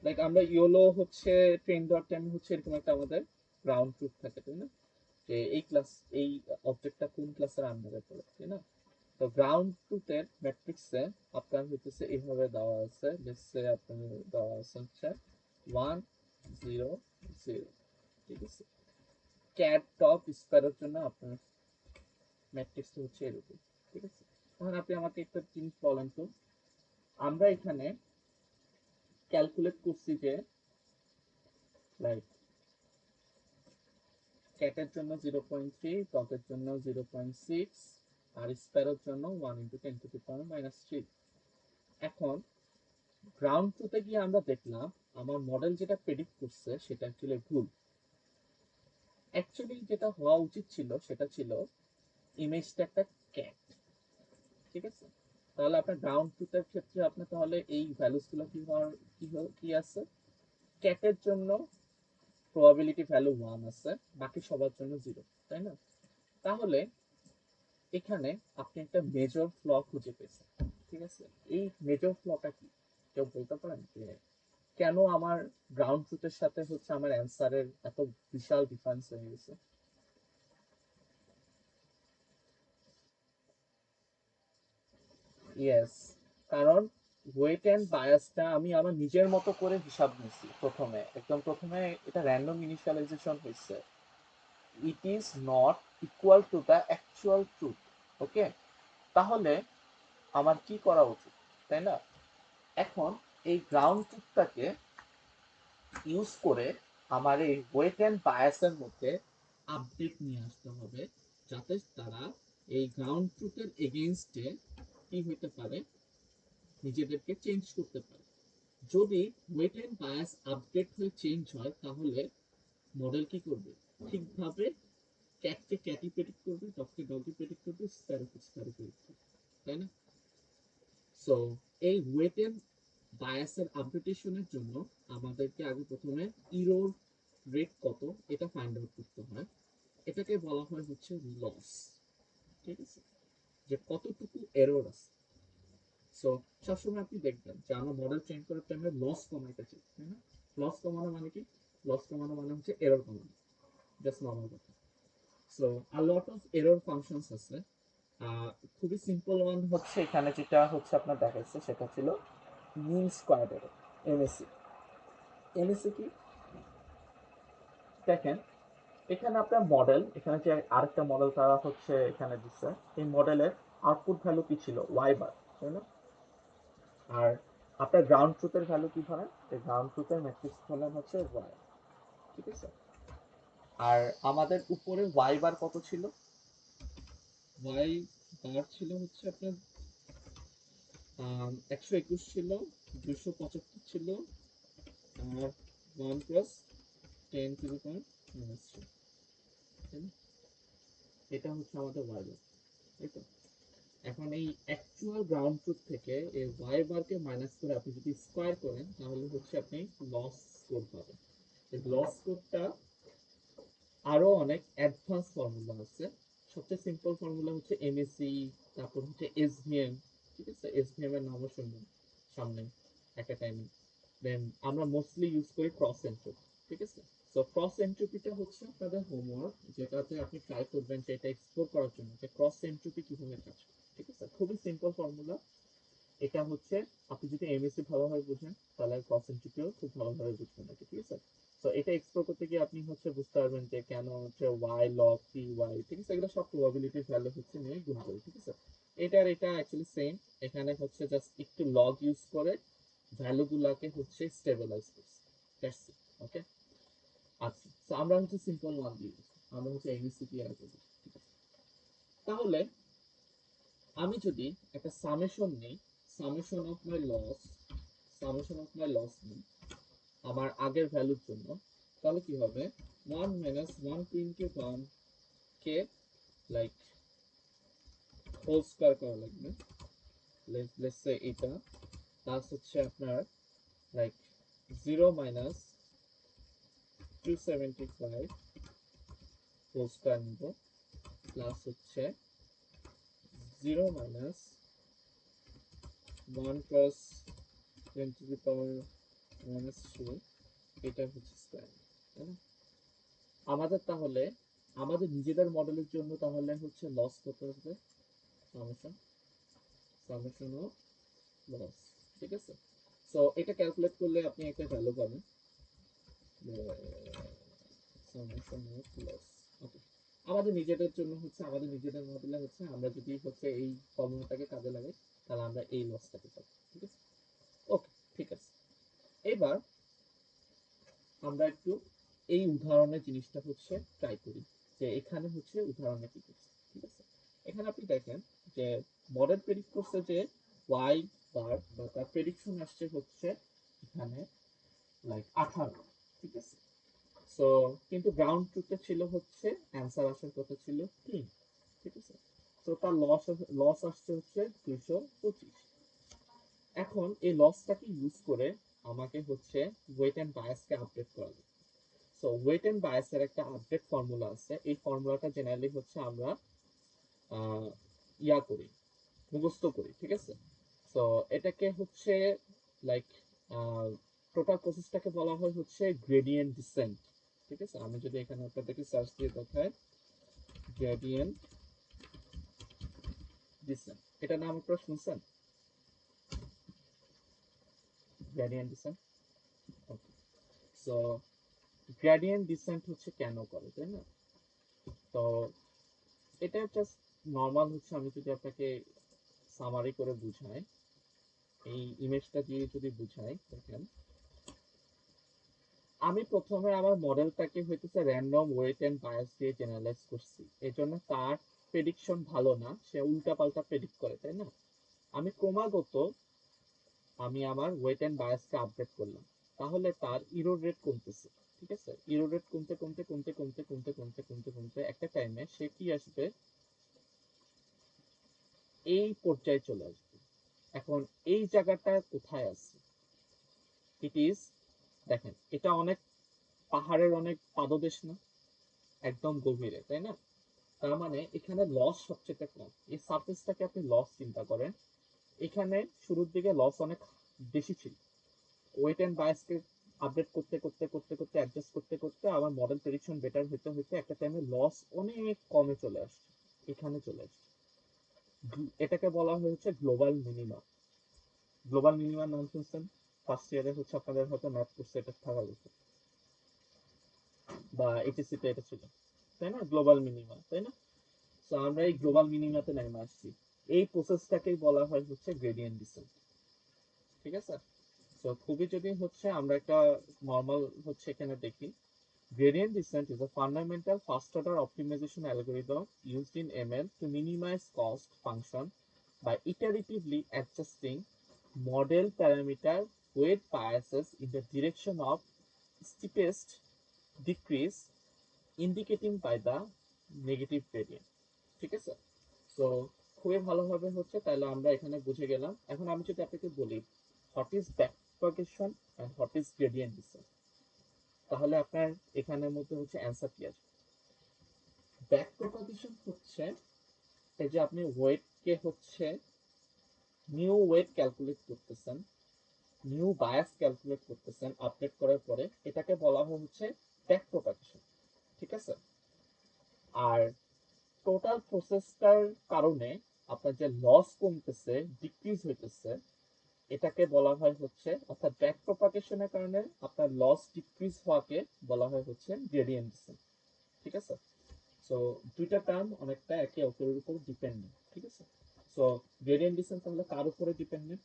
লাইক আমরা ইয়োলো হচ্ছে ট্রেন ডট টাইম হচ্ছে এরকম একটা আমাদের গ্রাউন্ড ট্রুথ থাকে তাই না, যে এই ক্লাস, এই অবজেক্টটা কোন ক্লাসের আন্ডারে পড়ে তাই না। তো গ্রাউন্ড ট্রুথের ম্যাট্রিক্সে আপনার হইতেছে এইভাবে দেওয়া আছে, লেটসে আপনার দেওয়া আছে হচ্ছে 1 0 0, ঠিক আছে? ক্যাট টপ স্কয়ারের জন্য আপনার ম্যাট্রিক্সটা হচ্ছে এরকম, ঠিক আছে? এখন আপনি আমাকে একটা জিনিস বলেন তো, আমরা এখানে ক্যালকুলেট করছি যে লাইক ক্যাটের জন্য 0.3, টপের জন্য 0.6, আর স্প্যারোর জন্য 1 × 10⁻³ এখন গ্রাউন্ড ট্রুথে গিয়ে আমরা দেখলাম আমার মডেল যেটা প্রেডিক্ট করছে সেটা অ্যাকচুয়ালি ভুল। অ্যাকচুয়ালি যেটা হওয়া উচিত ছিল সেটা ছিল ইমেজটা একটা ক্যাট, ঠিক আছে? তাহলে আপনার গ্রাউন্ড ট্রুথের ক্ষেত্রে আপনার তাহলে এই ভ্যালুসগুলো কি হওয়ার, কি আছে, ক্যাটের জন্য প্রবাবিলিটি ভ্যালু 1 আছে, বাকি সবার জন্য 0, তাই না? তাহলে এখানে আপনি একটা মেজর ফ্ল খুঁজে পেয়েছেন, ঠিক আছে? এই মেজর ফ্লটা কি কেউ বলতে পারেন যে কেন আমার গ্রাউন্ড ট্রুথের সাথে হচ্ছে আমার অ্যান্সারের এত বিশাল ডিফারেন্স হয়ে গেছে? ইয়েস, কারণ ওয়েট এন্ড বায়াসটা আমি আমার নিজের মতো করে হিসাব নিছি। প্রথমে একদম প্রথমে এটা র্যান্ডম ইনিশিয়ালাইজেশন হয়েছে, it is not equal to the actual truth. Okay, তাহলে আমার কি করা উচিত, তাই না? এখন এই গ্রাউন্ড ট্রুথটাকে ইউজ করে আমার এই ওয়েট এন্ড বায়াসের মধ্যে আপডেট নিয়ে আসতে হবে, যাতে তারা এই গ্রাউন্ড ট্রুথের এগেইনস্টে কি হইতে পারে, নিজেদেরকে চেঞ্জ করতে পারে। যদি ওয়েট এন্ড বায়াস আপডেট হয়ে চেঞ্জ হয় তাহলে মডেল কি করবে, ঠিকভাবে ক্যাটকে ক্যাটি প্রেডিক্ট করবে, ডগকে ডগি প্রেডিক্ট করবে, স্প্যারোকে স্প্যারো প্রেডিক্ট করবে, তাই না? সো এই ওয়েট এন্ড বায়াসের আপডেটেশনের জন্য আমাদেরকে আগে প্রথমে ইরোর রেট কত এটা ফাইন্ড আউট করতে হয়। এটাকে বলা হয় হচ্ছে লস, ঠিক আছে? যে কতটুকু এরর আছে। সো সবসময় আপনি দেখবেন যে আমরা মডেল ট্রেন করার টাইমে লস কমাইতে চাই, তাই না? লস কমানো মানে কি? লস কমানো মানে হচ্ছে এরর কমানো, জাস্ট নর্মাল কথা। So a lot of error functions আছে। খুবই সিম্পল ওয়ান হচ্ছে এখানে যেটা হচ্ছে আপনার দেখাচ্ছে সেটা ছিল mean square error, MSE. MSE কি দেখেন, এখানে আপনার মডেল, এখানে যে আরেকটা মডেল তারা হচ্ছে এখানে দিচ্ছে, এই মডেলের আউটপুট ভ্যালু কি ছিল, ওয়াই বার, তাই না? আর আপনার গ্রাউন্ড ট্রুথের ভ্যালু কি ধরেন, এই গ্রাউন্ড ট্রুথের ম্যাট্রিক্স ধরেন হচ্ছে ওয়াই, ঠিক আছে? আর আমাদের উপরে ওয়াই বার কত ছিল, ওয়াই বার ছিল হচ্ছে আপনার 121 ছিল, 275 ছিল, আর 1 + 10⁻³ এটা হচ্ছে আমাদের ওয়াই বার, তাই তো? এখন এই অ্যাকচুয়াল গ্রাউন্ড ট্রুথ থেকে এই ওয়াই বারকে মাইনাস করে আপনি যদি স্কোয়ার করেন তাহলে হচ্ছে আপনি লস স্কোর পাবেন। এই লস স্কোরটা আরো অনেক অ্যাডভান্স ফর্মুলা আছে। সবচেয়ে সিম্পল ফর্মুলা হচ্ছে এমএসি, তারপর হচ্ছে এসভিএম, ঠিক আছে? এসভিএম এর নামও শুনবেন সামনে একটা টাইমে। দেন আমরা মোস্টলি ইউজ করি ক্রস এন্ট্রপি, ঠিক আছে? সো ক্রস এন্ট্রপিটা হচ্ছে আপনাদের হোমওয়ার্ক, যেটাতে আপনি ট্রাই করবেন যে এটা এক্সপ্লোর করার জন্য যে ক্রস এন্ট্রপি কিভাবে কাজ করে, ঠিক আছে? খুবই সিম্পল ফর্মুলা। এটা হচ্ছে আপনি যদি এমএসসি ভালোভাবে বুঝেন তাহলে ক্রস এন্ট্রপিও খুব ভালোভাবে বুঝবেন, ঠিক আছে? তো এটা এক্সপ্লোর করতে গিয়ে আপনি হচ্ছে বুঝতে পারবেন যে কেন হচ্ছে ওয়াই লগ পি ওয়াই, ঠিক আছে, এগুলো সব প্রবাবিলিটি ভ্যালু হচ্ছে নিয়ে গুণ করি, ঠিক আছে। এটার এটা অ্যাকচুয়ালি সেম, এখানে হচ্ছে জাস্ট একটু লগ ইউজ করে ভ্যালু গুলাকে হচ্ছে স্টেবিলাইজ করছি, দ্যাটস ইট, ওকে। আচ্ছা, তো আমরা হচ্ছে সিম্পল ওয়ান দিয়ে দিচ্ছি, আমরা হচ্ছে এবিসিডি আর করব, ঠিক আছে। তাহলে আমি যদি একটা সামেশন নিই, summation of my loss, summation of my loss নিই আমার আগের ভ্যালুর জন্য, তাহলে কি হবে, 1 মাইনাস 1 কে লাইক হোল স্কয়ার করা লাগবে, লেটস সে এটা, প্লাস হচ্ছে আপনার লাইক 0 মাইনাস 275 হোল স্কয়ার নিব, প্লাস হচ্ছে 0 minus 1 plus 10 to the power minus 3, এটা হচ্ছে স্কয়ার, তাই না? আমাদের তাহলে আমাদের নিজেদের মডেলের জন্য তাহলে হচ্ছে লস কত হবে, সামেশন, সামেশন অফ লস, ঠিক আছে। সো এটা ক্যালকুলেট করলে আপনি একটা ভ্যালু পাবেন, সামেশন অফ লস, ওকে। আমাদের নিজেদের জন্য হচ্ছে, আমাদের নিজেদের মডেলে হচ্ছে আমরা যদি হচ্ছে এই ফর্মুলাটাকে কাজে লাগাই তাহলে আমরা এই লসটাকে পাবো, ঠিক আছে, ওকে, ঠিক আছে। এবার আমরা একটু এই উদাহরণের জিনিসটা হচ্ছে ট্রাই করি, যে এখানে হচ্ছে উদাহরণে কি করছে, ঠিক আছে। এখানে আপনি দেখেন যে মডেল প্রেডিক্ট করছে যে ওয়াই বার বা তার প্রেডিকশন আসছে হচ্ছে এখানে লাইক 18, ঠিক আছে। সো কিন্তু গ্রাউন্ড ট্রুথে ছিল হচ্ছে অ্যান্সার আসার কথা ছিল 3, ঠিক আছে। তো তার লস লস আসছে হচ্ছে 225। এখন এই লসটাকে ইউজ করে আমাকে হচ্ছে ওয়েট এন্ড বায়াসকে আপডেট করা যায়। সো ওয়েট এন্ড বায়াসের একটা আপডেট ফর্মুলা আছে, এই ফর্মুলাটা জেনারেলি হচ্ছে আমরা আহ, ইয়া করি, মুখস্থ করি, ঠিক আছে। সো এটাকে হচ্ছে লাইক টোটাল প্রসেসটাকে বলা হয় হচ্ছে গ্রেডিয়েন্ট ডিসেন্ট, ঠিক আছে। আমি যদি এখানে আপনাদেরকে সার্চ দিয়ে দেখাই গ্রেডিয়েন্ট ডিসেন্ট, এটা নাম আপনারা শুনছেন, গ্রেডিয়েন্ট ডিসেন্ট, ওকে। সো গ্রেডিয়েন্ট ডিসেন্ট হচ্ছে কেন করে, তাই না? তো এটা জাস্ট নর্মাল হচ্ছে, আমি যদি আপনাকে সামারি করে বুঝাই, এই ইমেজটা দিয়ে যদি বুঝাই, দেখেন আমি প্রথমে আমার মডেলটাকে হইতেছে র্যান্ডম ওয়েট এন্ড বায়াস দিয়ে জেনারেলাইজ করছি, এই জন্য তার প্রেডিকশন ভালো না, সে উল্টা পাল্টা প্রেডিক্ট করে, তাই না? আমি ক্রমাগত আমি আমার ওয়েট এন্ড বায়াসকে আপডেট করলাম, তাহলে তার ইরোর রেট কমতেছে, ঠিক আছে। ইরোর রেট কমতে কমতে কমতে কমতে কমতে কমতে কমতে কমতে একটা টাইমে সে কি আসবে, এই পর্যায়ে চলে আসবে। এখন এই জায়গাটা কোথায় আছে, ইট ইজ, দেখেন এটা অনেক পাহাড়ের অনেক পাদদেশ না, একদম গভীরে, তাই না? তার মানে এখানে লস সবচেয়ে কম, এই সারফেসটাকে আপনি লস চিন্তা করেন, এখানে শুরুর দিকে লস অনেক বেশি ছিল, ওয়েট এন্ড বায়াসকে আপডেট করতে করতে করতে করতে অ্যাডজাস্ট করতে করতে আমার মডেল প্রেডিকশন বেটার হতে হতে একটা টাইমে লস অনেক কমে চলে আসছে, এখানে চলে আসছে। এটাকে বলা হয়েছে গ্লোবাল মিনিমা। গ্লোবাল মিনিমার নাম শুনছেন, ফার্স্ট ইয়ারে হচ্ছে আপনাদের হয়তো ম্যাথ করছে, এটা থাকা উচিত, বা এইচএসসি তে এটা ছিল, তাই না, গ্লোবাল মিনিমা, তাই না? তো আমরা এই গ্লোবাল মিনিমাতে নেমে আসছি, এই প্রসেসটাকেই বলা হয় হচ্ছে গ্রেডিয়েন্ট ডিসেন্ট, ঠিক আছে। তো খুবই যদি হচ্ছে আমরা একটা নর্মাল হচ্ছে এখানে দেখি, gradient descent is a fundamental first order optimization algorithm used in ML to minimize cost function by iteratively adjusting model parameter weight biases in the direction of steepest decrease indicating by the negative gradient, ঠিক আছে। So খুবই ভালোভাবে হচ্ছে তাহলে আমরা এখানে বুঝে গেলাম। এখন আমি যদি আপনাকে বলি what is backpropagation and what is gradient descent, তাহলে আপনার এখানের মধ্যে হচ্ছে অ্যান্সার কি আসবে। ব্যাকপ্রোপাগেশন হচ্ছে এই যে আপনি ওয়েটকে হচ্ছে নিউ ওয়েট ক্যালকুলেট করতেছেন, নিউ বায়াস ক্যালকুলেট করতেছেন আপডেট করার পরে, এটাকে বলা হয় হচ্ছে ব্যাকপ্রোপাগেশন, ঠিক আছে। আর টোটাল প্রসেসটার কারণে আপনার যে লস কমতেছে, ডিক্রিজ হইতেছে, এটাকে বলা হয় হচ্ছে, অর্থাৎ ব্যাক প্রপাগেশনের কারণে আপনার লস ডিক্রিজ হওয়াকে বলা হয় হচ্ছে গ্রেডিয়েন্ট ডিসেন্ট। ঠিক আছে? সো দুইটা টার্ম অনেকটা একে অপরের উপর ডিপেন্ডেন্ট। ঠিক আছে? সো গ্রেডিয়েন্ট ডিসেন্ট তাহলে কার উপরে ডিপেন্ডেন্ট?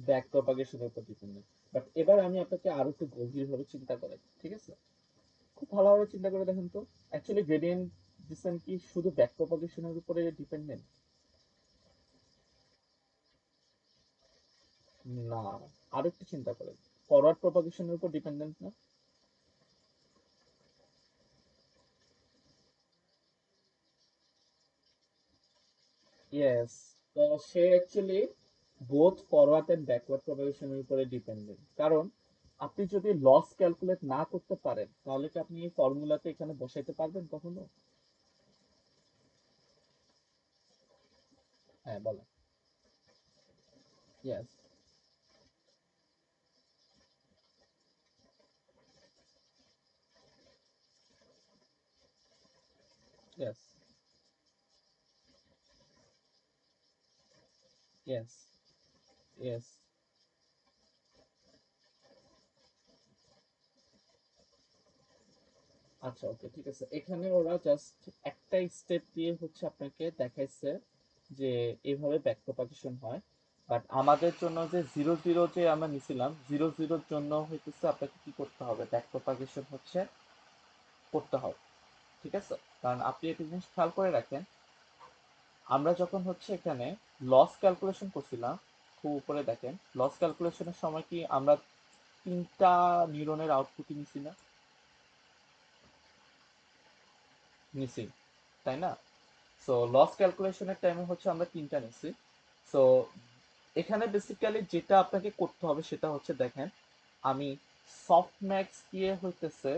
ব্যাক প্রপাগেশনের উপর ডিপেন্ডেন্ট। বাট এবার আমি আপনাকে আরো একটু গভীরভাবে চিন্তা করাই। ঠিক আছে? খুব ভালোভাবে চিন্তা করে দেখেন তো, অ্যাকচুয়ালি গ্রেডিয়েন্ট ডিসেন্ট কি শুধু ব্যাক প্রপাগেশনের উপরে ডিপেন্ডেন্ট? না, আরো একটু চিন্তা করেন, ফরওয়ার্ড প্রপাগেশনের উপর ডিপেন্ডেন্ট না? ইয়েস। তো সে actually both forward and backward প্রপাগেশনের উপরে ডিপেন্ডেন্ট। কারণ আপনি যদি লস ক্যালকুলেট না করতে পারেন, তাহলে কি আপনি এই ফর্মুলাতে এখানে বসাইতে পারবেন কখনো? হ্যাঁ, বলেন। Yes, yes, yes, yes. আচ্ছা, ওকে, ঠিক আছে। এখানে ওরা জাস্ট একটা স্টেপ দিয়ে হচ্ছে আপনাকে দেখাইছে যে এইভাবে ব্যাক প্রপাগেশন হয়। বাট আমাদের জন্য যে জিরো জিরো যে আমরা নিছিলাম, জিরো জিরোর জন্য হইতেছে আপনাকে কি করতে হবে, ব্যাক প্রপাগেশন হচ্ছে করতে হবে। ঠিক আছে? কারণ আপনি একটা জিনিস খেয়াল করে রাখেন, আমরা যখন হচ্ছে এখানে লস ক্যালকুলেশন করছিলাম, খুব উপরে দেখেন, লস ক্যালকুলেশনের সময় কি আমরা তিনটা নিউরনের আউটপুটই নিছি না? নিছি, তাই না? সো লস ক্যালকুলেশনের টাইমে হচ্ছে আমরা তিনটা নিছি। সো এখানে বেসিক্যালি যেটা আপনাকে করতে হবে সেটা হচ্ছে দেখেন, আমি সফট ম্যাক্স দিয়ে হইতেছে,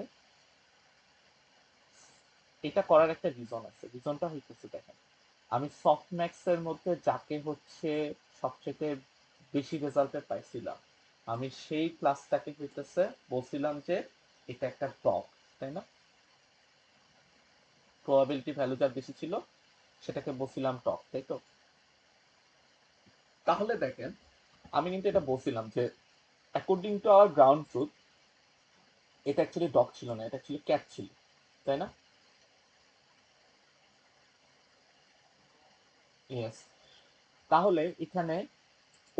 এটা করার একটা রিজন আছে। রিজনটা হইতেছে দেখেন, আমি সফট ম্যাক্স এর মধ্যে যাকে হচ্ছে সবচেয়ে বেশি রেজাল্টে পাইছিলাম, আমি সেই ক্লাসটাকে হইতেছে বলছিলাম যে এটা একটা টপ, তাই না? প্রবাবিলিটি ভ্যালু যার বেশি ছিল সেটাকে বলছিলাম টপ, তাই তো? তাহলে দেখেন, আমি কিন্তু এটা বলছিলাম যে according to our ground truth, এটা অ্যাকচুয়ালি ডগ ছিল না, এটা অ্যাকচুয়ালি ক্যাট ছিল, তাই না? ইয়েস। তাহলে এখানে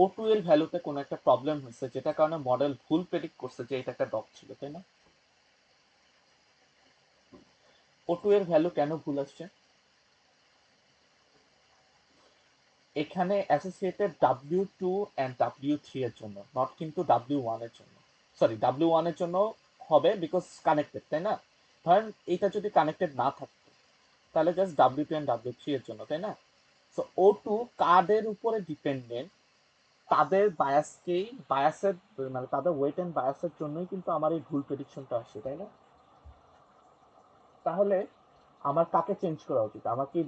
ও টু এর ভ্যালুতে কোনো একটা প্রবলেম হয়েছে, যেটার কারণে মডেল ভুল প্রেডিক্ট করছে যে এটা একটা ডগ ছিল, তাই না? ও টু এর ভ্যালু কেন ভুল আসছে? এখানে associated W two and W three এর জন্য, নট কিন্তু ডাব্লিউ ওয়ান এর জন্য। সরি, ডাব্লিউ ওয়ান এর জন্য হবে বিকজ কানেক্টেড, তাই না? ধরেন এটা যদি কানেক্টেড না থাকতো, তাহলে just W two and W three এর জন্য, তাই না? সো ও টু কার্ডের উপরে ডিপেন্ডেন্ট, তাদের বায়াসকেই, বায়াসের মানে তাদের ওয়েট এন্ড বায়াসের জন্যই কিন্তু আমার এই ভুল প্রেডিকশনটা আসছে, তাই না? তাহলে আমার কাকে চেঞ্জ করা উচিত? আমার কি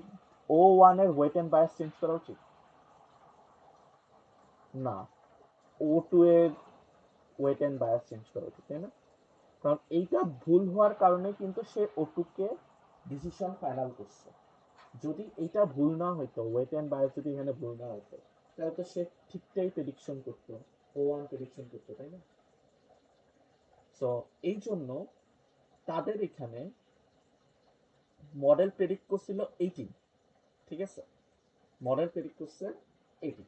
ও ওয়ান এর ওয়েট এন্ড বায়াস চেঞ্জ করা উচিত? না, ও টু এর ওয়েট এন্ড বায়াস চেঞ্জ করা উচিত, তাই না? কারণ এইটা ভুল হওয়ার কারণে কিন্তু সে ও টু কে ডিসিশন ফাইনাল করছে। যদি এইটা ভুল না হইতো, ওয়েট এন্ড বায়াস যদি এখানে ভুল না হতো, তাহলে তো সে ঠিকটাই প্রেডিকশন করতো, ও ওয়ান প্রেডিকশন করতো, তাই না? সো এই জন্য তাদের এখানে মডেল প্রেডিক্ট করছিল 18। ঠিক আছে? মডেল প্রেডিক্ট করছে 18।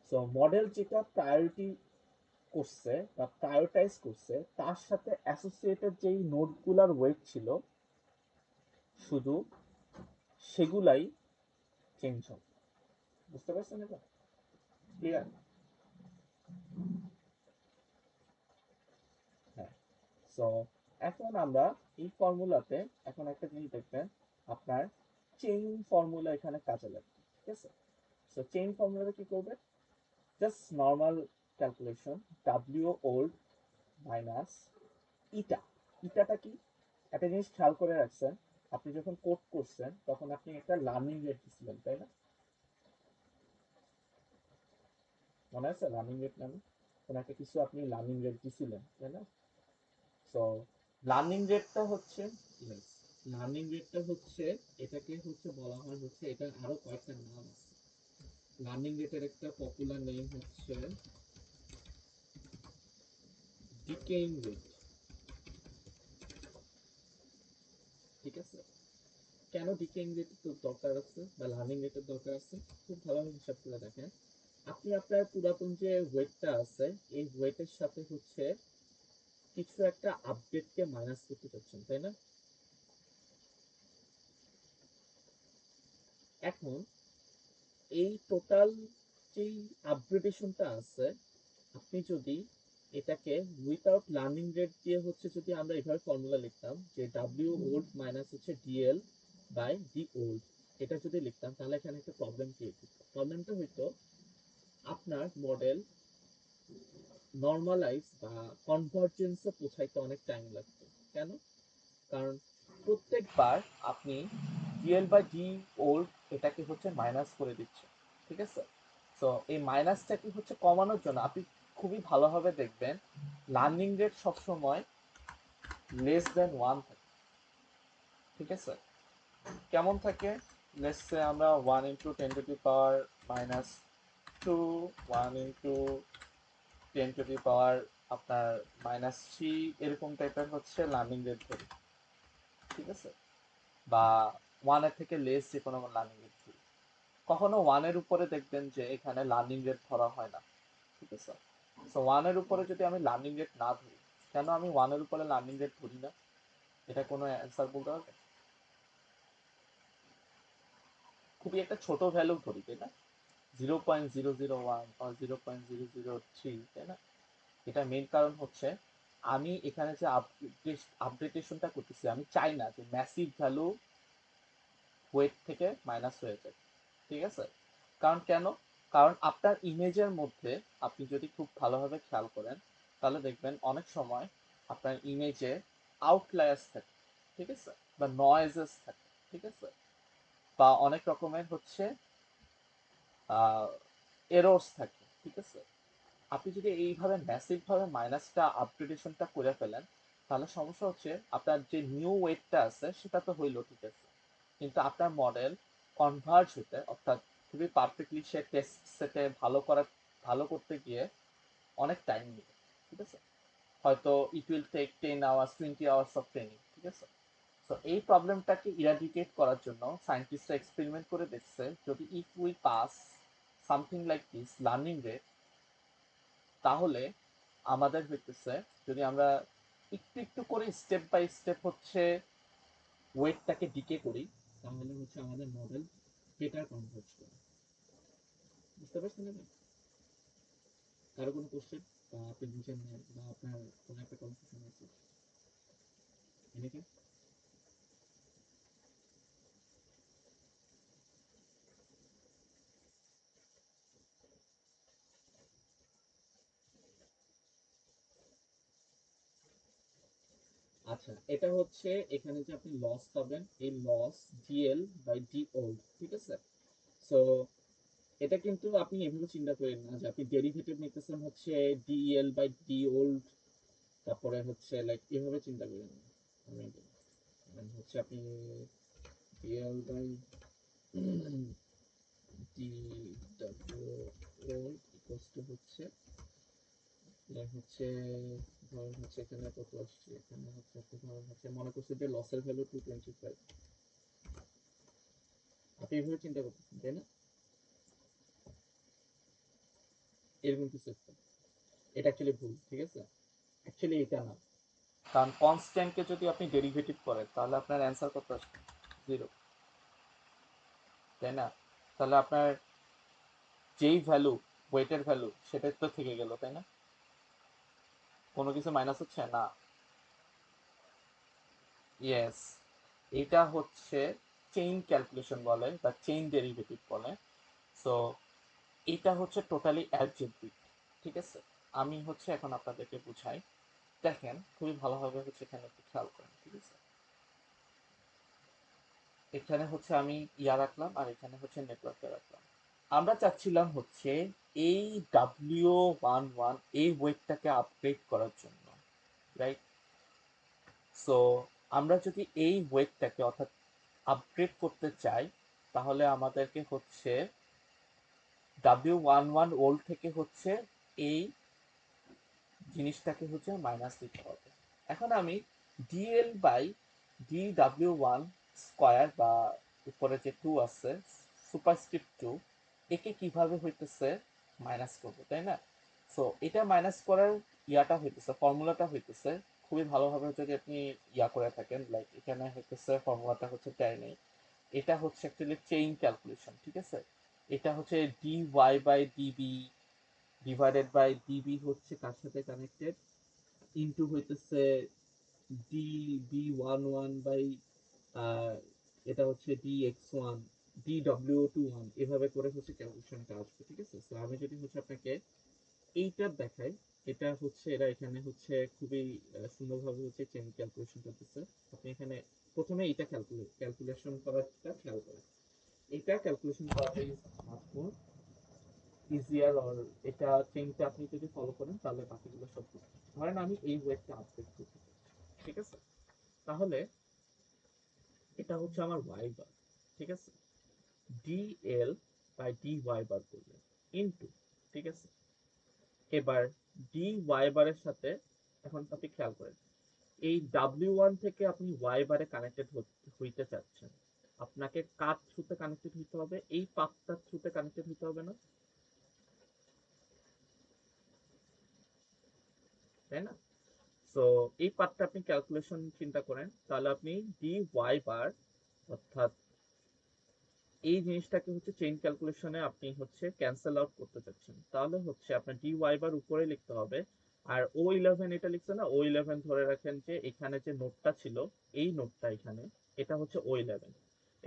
সো মডেল যেটা প্রায়োরিটি করছে বা প্রায়োরিটাইজ করছে, তার সাথে অ্যাসোসিয়েটেড যেই নোটগুলার ওয়েট ছিল, শুধু সেগুলাই চেঞ্জ হবে। বুঝতে পারছেন এটা? ক্লিয়ার? হ্যাঁ। সো এখন আমরা এই ফর্মুলাতে, এখন একটা জিনিস দেখবেন, আপনার চেইন ফর্মুলা এখানে কাজে লাগবে। ঠিক আছে? সো চেইন ফর্মুলাতে কি করবে? Just normal calculation, W old minus eta. ইটাটা কি? একটা জিনিস খেয়াল করে রাখছেন, আপনি যখন কোড করছেন তখন আপনি একটা লার্নিং রেট দিছিলেন, তাই না? মনে আছে লার্নিং রেট নামে কোন একটা কিছু আপনি লার্নিং রেট দিছিলেন, তাই না? সো লার্নিং রেটটা হচ্ছে, yes, লার্নিং রেটটা হচ্ছে, এটাকে হচ্ছে বলা হয় হচ্ছে, এটা আরো কয়েকটা নাম আছে। লার্নিং রেটের একটা পপুলার নেম হচ্ছে ডিকেইং রেট। ঠিক আছে, কেন ডিকেইং রেট দরকার আছে বা লার্নিং রেটের দরকার আছে, খুব ভালোভাবে হিসাব করে দেখেন। আপনি আপনার পুরাতন যে ওয়েটটা আছে, এই ওয়েটের সাথে হচ্ছে কিছু একটা আপডেটকে মাইনাস করতে চাচ্ছেন, তাই না? এখন এই টোটাল যেই আপগ্রেডেশনটা আছে, আপনি যদি এটাকে উইথাউট লার্নিং রেট দিয়ে হচ্ছে, যদি আমরা এভাবে ফর্মুলা লিখতাম যে ডাব্লিউ ওল্ড মাইনাস হচ্ছে ডিএল বাই ডি ওল্ড, এটা যদি লিখতাম, তাহলে এখানে একটা প্রবলেম ক্রিয়েট হতো। প্রবলেমটা হইতো আপনার মডেল নর্মালাইজ বা কনভার্জেন্সে পৌঁছাইতে অনেক টাইম লাগতো। কেন? কারণ প্রত্যেকবার আপনি ডিএল বাই ডি ওল্ড এটাকে হচ্ছে মাইনাস করে দিচ্ছে। ঠিক আছে, তো এই মাইনাসটাকে হচ্ছে কমানোর জন্য আপনি খুবই ভালোভাবে দেখবেন লার্নিং রেট সবসময় লেস দেন ওয়ান থাকে। ঠিক আছে, কেমন থাকে? লেটস সে আমরা one into ten to the power minus two, one into ten to the power আপনার মাইনাস থ্রি, এরকম টাইপের হচ্ছে লার্নিং রেট ধরি। ঠিক আছে, বা ওয়ানের থেকে লেস যে কোনো লার্নিং রেট ধরি। কখনো ওয়ানের উপরে দেখবেন যে এখানে লার্নিং রেট ধরা হয় না। ঠিক আছে, সো ওয়ানের উপরে যদি আমি লার্নিং রেট না ধরি, কেন আমি ওয়ানের উপরে লার্নিং রেট ধরি না? এটা কোনো অ্যান্সার বলতে পারবে? খুবই একটা ছোট ভ্যালু ধরি, তাই না? 0.001 বা 0.003, তাই না? এটা মেইন কারণ হচ্ছে আমি এখানে যে আপডেটেশনটা করতেছি, আমি চাই না যে ম্যাসিভ ভ্যালু ওয়েট থেকে মাইনাস হয়ে যায়। ঠিক আছে, কারণ কেন? কারণ আপনার ইমেজের মধ্যে আপনি যদি খুব ভালোভাবে খেয়াল করেন, তাহলে দেখবেন অনেক সময় আপনার ইমেজে আউটলায়ার্স থাকে। ঠিক আছে, বা নয়েজেস থাকে। ঠিক আছে, বা অনেক রকমের হচ্ছে এরর্স থাকে। ঠিক আছে, আপনি যদি এইভাবে ম্যাসিভ ভাবে মাইনাসটা আপগ্রেডেশনটা করে ফেলেন, তাহলে সমস্যা হচ্ছে আপনার যে নিউ ওয়েটটা আছে সেটা তো হইলো, ঠিক আছে, কিন্তু আপনার মডেল কনভার্জ হতে, অর্থাৎ খুবই পারফেক্টলি সে টেস্ট সেটে ভালো করতে গিয়ে অনেক টাইম নেবে। ঠিক আছে, হয়তো it will take 10 hours 20 hours of training. ঠিক আছে, তো এই প্রবলেমটাকে ইরাডিকেট করার জন্য সায়েন্টিস্টরা এক্সপেরিমেন্ট করে দেখছে, যদি if we pass something like this learning rate, তাহলে আমাদের হইতেছে, যদি আমরা একটু একটু করে স্টেপ বাই স্টেপ হচ্ছে ওয়েটটাকে ডিকে করি, তাহলে হচ্ছে আমাদের মডেল বেটার কনভার্জ করে। বুঝতে পারছেন না? কারো কোনো কোশ্চেন, বা আপনি বুঝেন না, বা আপনার কোনো একটা কনফিউশন আছে? এনিথিং? আচ্ছা, এটা হচ্ছে এখানে যে আপনি লস পাবেন, এই loss dL by d old. ঠিক আছে, সো এটা কিন্তু আপনি এভাবে চিন্তা করেন না যে আপনি ডেরিভেটিভ নিতেছেন হচ্ছে ডিএল বাই ডি ওল্ড, তারপরে হচ্ছে লাইক এভাবে চিন্তা করেন না। আমি হচ্ছে আপনি dL by d W old equals to হচ্ছে, হচ্ছে ধরেন হচ্ছে এখানে কত আসছে, এখানে হচ্ছে আপনি ধরেন হচ্ছে মনে করছেন যে লসের ভ্যালু 225, আপনি এভাবে চিন্তা করতেছেন, তাই না? এরকম কিছু একটা, এটা অ্যাকচুয়ালি ভুল। ঠিক আছে, অ্যাকচুয়ালি এটা না, কারণ কনস্ট্যান্টকে যদি আপনি ডেরিভেটিভ করেন তাহলে আপনার অ্যান্সার কত আসবে? জিরো, তাই না? তাহলে আপনার যেই ভ্যালু, ওয়েটের ভ্যালু, সেটাই তো থেকে গেল, তাই না? কোনো কিছু মাইনাস হচ্ছে না। ইয়েস, এটা হচ্ছে চেইন ক্যালকুলেশন বলে বা চেইন ডেরিভেটিভ বলে। সো এটা হচ্ছে টোটালি অ্যালজেব্রিক। ঠিক আছে, আমি হচ্ছে এখন আপনাদেরকে বুঝাই। দেখেন খুবই ভালোভাবে হচ্ছে, এখানে একটু খেয়াল করেন। ঠিক আছে, এখানে হচ্ছে আমি ইয়া রাখলাম, আর এখানে হচ্ছে নেটওয়ার্কে রাখলাম। আমরা চাচ্ছিলাম হচ্ছে এই W11 এই ওয়েটটাকে আপগ্রেড করার জন্য, রাইট? সো আমরা যদি এই ওয়েটটাকে অর্থাৎ আপগ্রেড করতে চাই, তাহলে আমাদেরকে হচ্ছে W11 ওল্ড থেকে হচ্ছে এই জিনিসটাকে হচ্ছে মাইনাস দিতে হবে। এখন আমি dL by d W 1 square বা উপরে যে 2 আছে সুপারস্ক্রিপ্ট 2, একে কিভাবে হইতেছে মাইনাস করবো, তাই না? সো এটা মাইনাস করার ইয়াটা হইতেছে, ফর্মুলাটা হইতেছে, খুবই ভালোভাবে যদি আপনি ইয়া করে থাকেন, লাইক এখানে হইতেছে ফর্মুলাটা হচ্ছে তাই নেই, এটা হচ্ছে অ্যাকচুয়ালি চেইন ক্যালকুলেশন, ঠিক আছে? এটা হচ্ছে d y by db divided by db হচ্ছে কার সাথে কানেক্টেড, ইনটু হইতেছে ডি বি 11 বাই এটা হচ্ছে ডি এক্স 1 DW21, এভাবে করে হচ্ছে ক্যালকুলেশনটা আসবে, ঠিক আছে? তো আমি যদি হচ্ছে আপনাকে এইটা দেখাই, এটা হচ্ছে এরা এখানে হচ্ছে খুবই সুন্দরভাবে হচ্ছে চেন ক্যালকুলেশন করতেছে। আপনি এখানে প্রথমে এটা ক্যালকুলেশন করাটা খেয়াল করেন, এটা ক্যালকুলেশন করাটা is much more easier, or এটা চেনটা আপনি যদি ফলো করেন তাহলে বাকিগুলো সব ঠিক। ধরেন আমি এই ওয়েটটা আপডেট করতে চাই, ঠিক আছে? তাহলে এটা হচ্ছে আমার ওয়াই বার, ঠিক আছে? DL by D y bar করলেন ইনটু, ঠিক আছে? এবার ডি ওয়াই বারের সাথে, এখন আপনি খেয়াল করেন, এই W1 থেকে আপনি ওয়াই বারে কানেক্টেড হইতে চাচ্ছেন, আপনাকে কার থ্রুতে কানেক্টেড হইতে হবে? এই পাথটার থ্রুতে কানেক্টেড হইতে হবে না, তাই না? সো এই পার্টটা আপনি ক্যালকুলেশন চিন্তা করেন, তাহলে আপনি ডি ওয়াই বার অর্থাৎ এই জিনিসটাকে হচ্ছে চেইন ক্যালকুলেশনে আপনি হচ্ছে ক্যান্সেল আউট করতে চাচ্ছেন, তাহলে হচ্ছে আপনার ডি ওয়াই বার উপরে লিখতে হবে। আর O11 এটা লিখছে না, O11 ধরে রাখেন যে এখানে যে নোটটা ছিল, এই নোটটা এখানে, এটা হচ্ছে O11।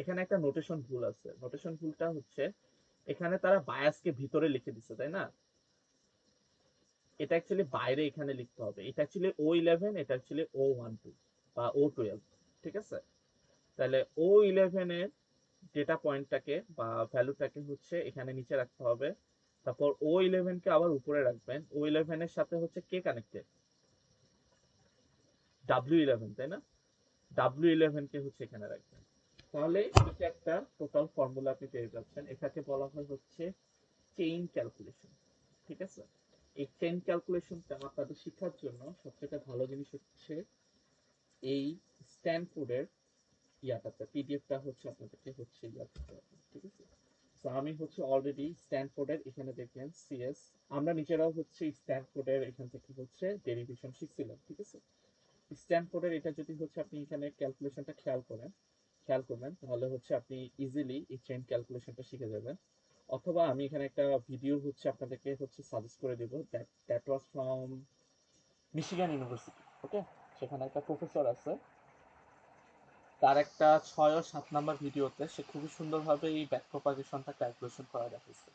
এখানে একটা নোটেশন ভুল আছে, নোটেশন ভুলটা হচ্ছে এখানে তারা বায়াসকে ভিতরে লিখে দিচ্ছে, তাই না? এটা অ্যাকচুয়ালি বাইরে এখানে লিখতে হবে, এটা অ্যাকচুয়ালি O11, এটা অ্যাকচুয়ালি O12 বা O12, ঠিক আছে? তাহলে O11 এর ডেটা পয়েন্টটাকে বা ভ্যালুটাকে হচ্ছে এখানে নিচে রাখতে হবে, তারপর O11 কে আবার উপরে রাখবেন। O11 এর সাথে হচ্ছে কে কানেক্টেড? W11, তাই না? W11 কে হচ্ছে এখানে রাখবেন। তাহলে এটা একটা টোটাল ফর্মুলা আপনি পেয়ে যাচ্ছেন, এটাকে বলা হয় হচ্ছে চেইন ক্যালকুলেশন, ঠিক আছে? এই চেইন ক্যালকুলেশনটা আপনাদের শেখার জন্য সবচেয়ে ভালো জিনিস হচ্ছে এই স্ট্যানফোর্ডের ইয়াটাতে পিডিএফটা হচ্ছে আপনাদেরকে হচ্ছে ইয়া করতে হবে, ঠিক আছে? তো আমি হচ্ছে অলরেডি স্ট্যানফোর্ডের এখানে দেখেন সিএস, আমরা নিজেরাও হচ্ছে স্ট্যানফোর্ডের এখান থেকে হচ্ছে ডেরিভেশন শিখছিলাম, ঠিক আছে? স্ট্যানফোর্ডের এটা যদি হচ্ছে আপনি এখানে ক্যালকুলেশনটা খেয়াল করবেন তাহলে হচ্ছে আপনি ইজিলি এই চেইন ক্যালকুলেশনটা শিখে যাবেন। অথবা আমি এখানে একটা ভিডিও হচ্ছে আপনাদেরকে হচ্ছে সাজেস্ট করে দেব, that was from Michigan university, okay? সেখানে একটা প্রফেসর আছে, তার একটা 6 ও 7 নাম্বার ভিডিওতে সে খুবই সুন্দরভাবে এই ব্যাক প্রপাগেশনটা ক্যালকুলেশন করা দেখাইছে।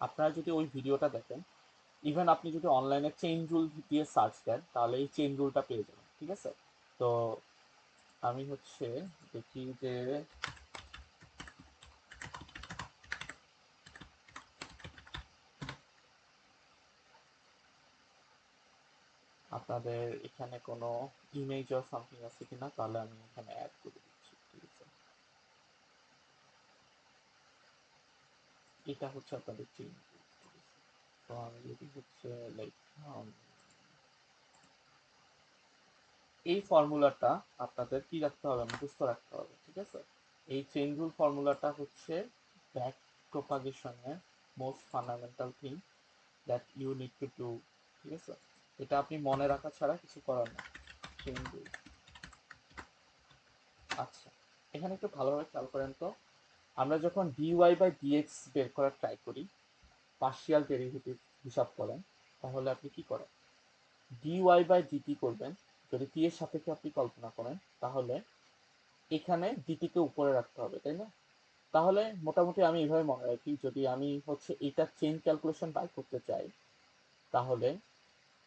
আপনারা যদি ওই ভিডিওটা দেখেন, ইভেন আপনি যদি অনলাইনে চেইন রুল দিয়ে সার্চ দেন তাহলে এই চেইন রুলটা পেয়ে যাবেন, ঠিক আছে? তো আমি হচ্ছে দেখি যে আপনাদের এখানে কোনো ইমেজ অর সামথিং আছে কিনা, তাহলে আমি এখানে অ্যাড করে দিচ্ছি, ঠিক আছে? এটা হচ্ছে আপনাদের চেইন রুল, ঠিক আছে? তো আমি যদি হচ্ছে লাইক এই ফর্মুলাটা আপনাদের কি রাখতে হবে, মুখস্থ রাখতে হবে, ঠিক আছে? এই চেইন রুল ফর্মুলাটা হচ্ছে ব্যাক প্রপাগেশনের most fundamental thing that you need to do, ঠিক আছে? এটা আপনি মনে রাখা ছাড়া কিছু করার নেই, চেইন রুল। আচ্ছা, এখানে একটু ভালোভাবে খেয়াল করেন তো, আমরা যখন ডিওয়াই বাই ডিএক্স বের করার ট্রাই করি, পার্শিয়াল ডেরিভেটিভ হিসাব করেন, তাহলে আপনি কি করেন? ডিওয়াই বাই ডিটি করবেন, যদি টি এর সাপেক্ষে আপনি কল্পনা করেন, তাহলে এখানে ডিটিকে উপরে রাখতে হবে, তাই না? তাহলে মোটামুটি আমি এইভাবে মনে রাখি, যদি আমি হচ্ছে এটা চেইন ক্যালকুলেশন বাই করতে চাই, তাহলে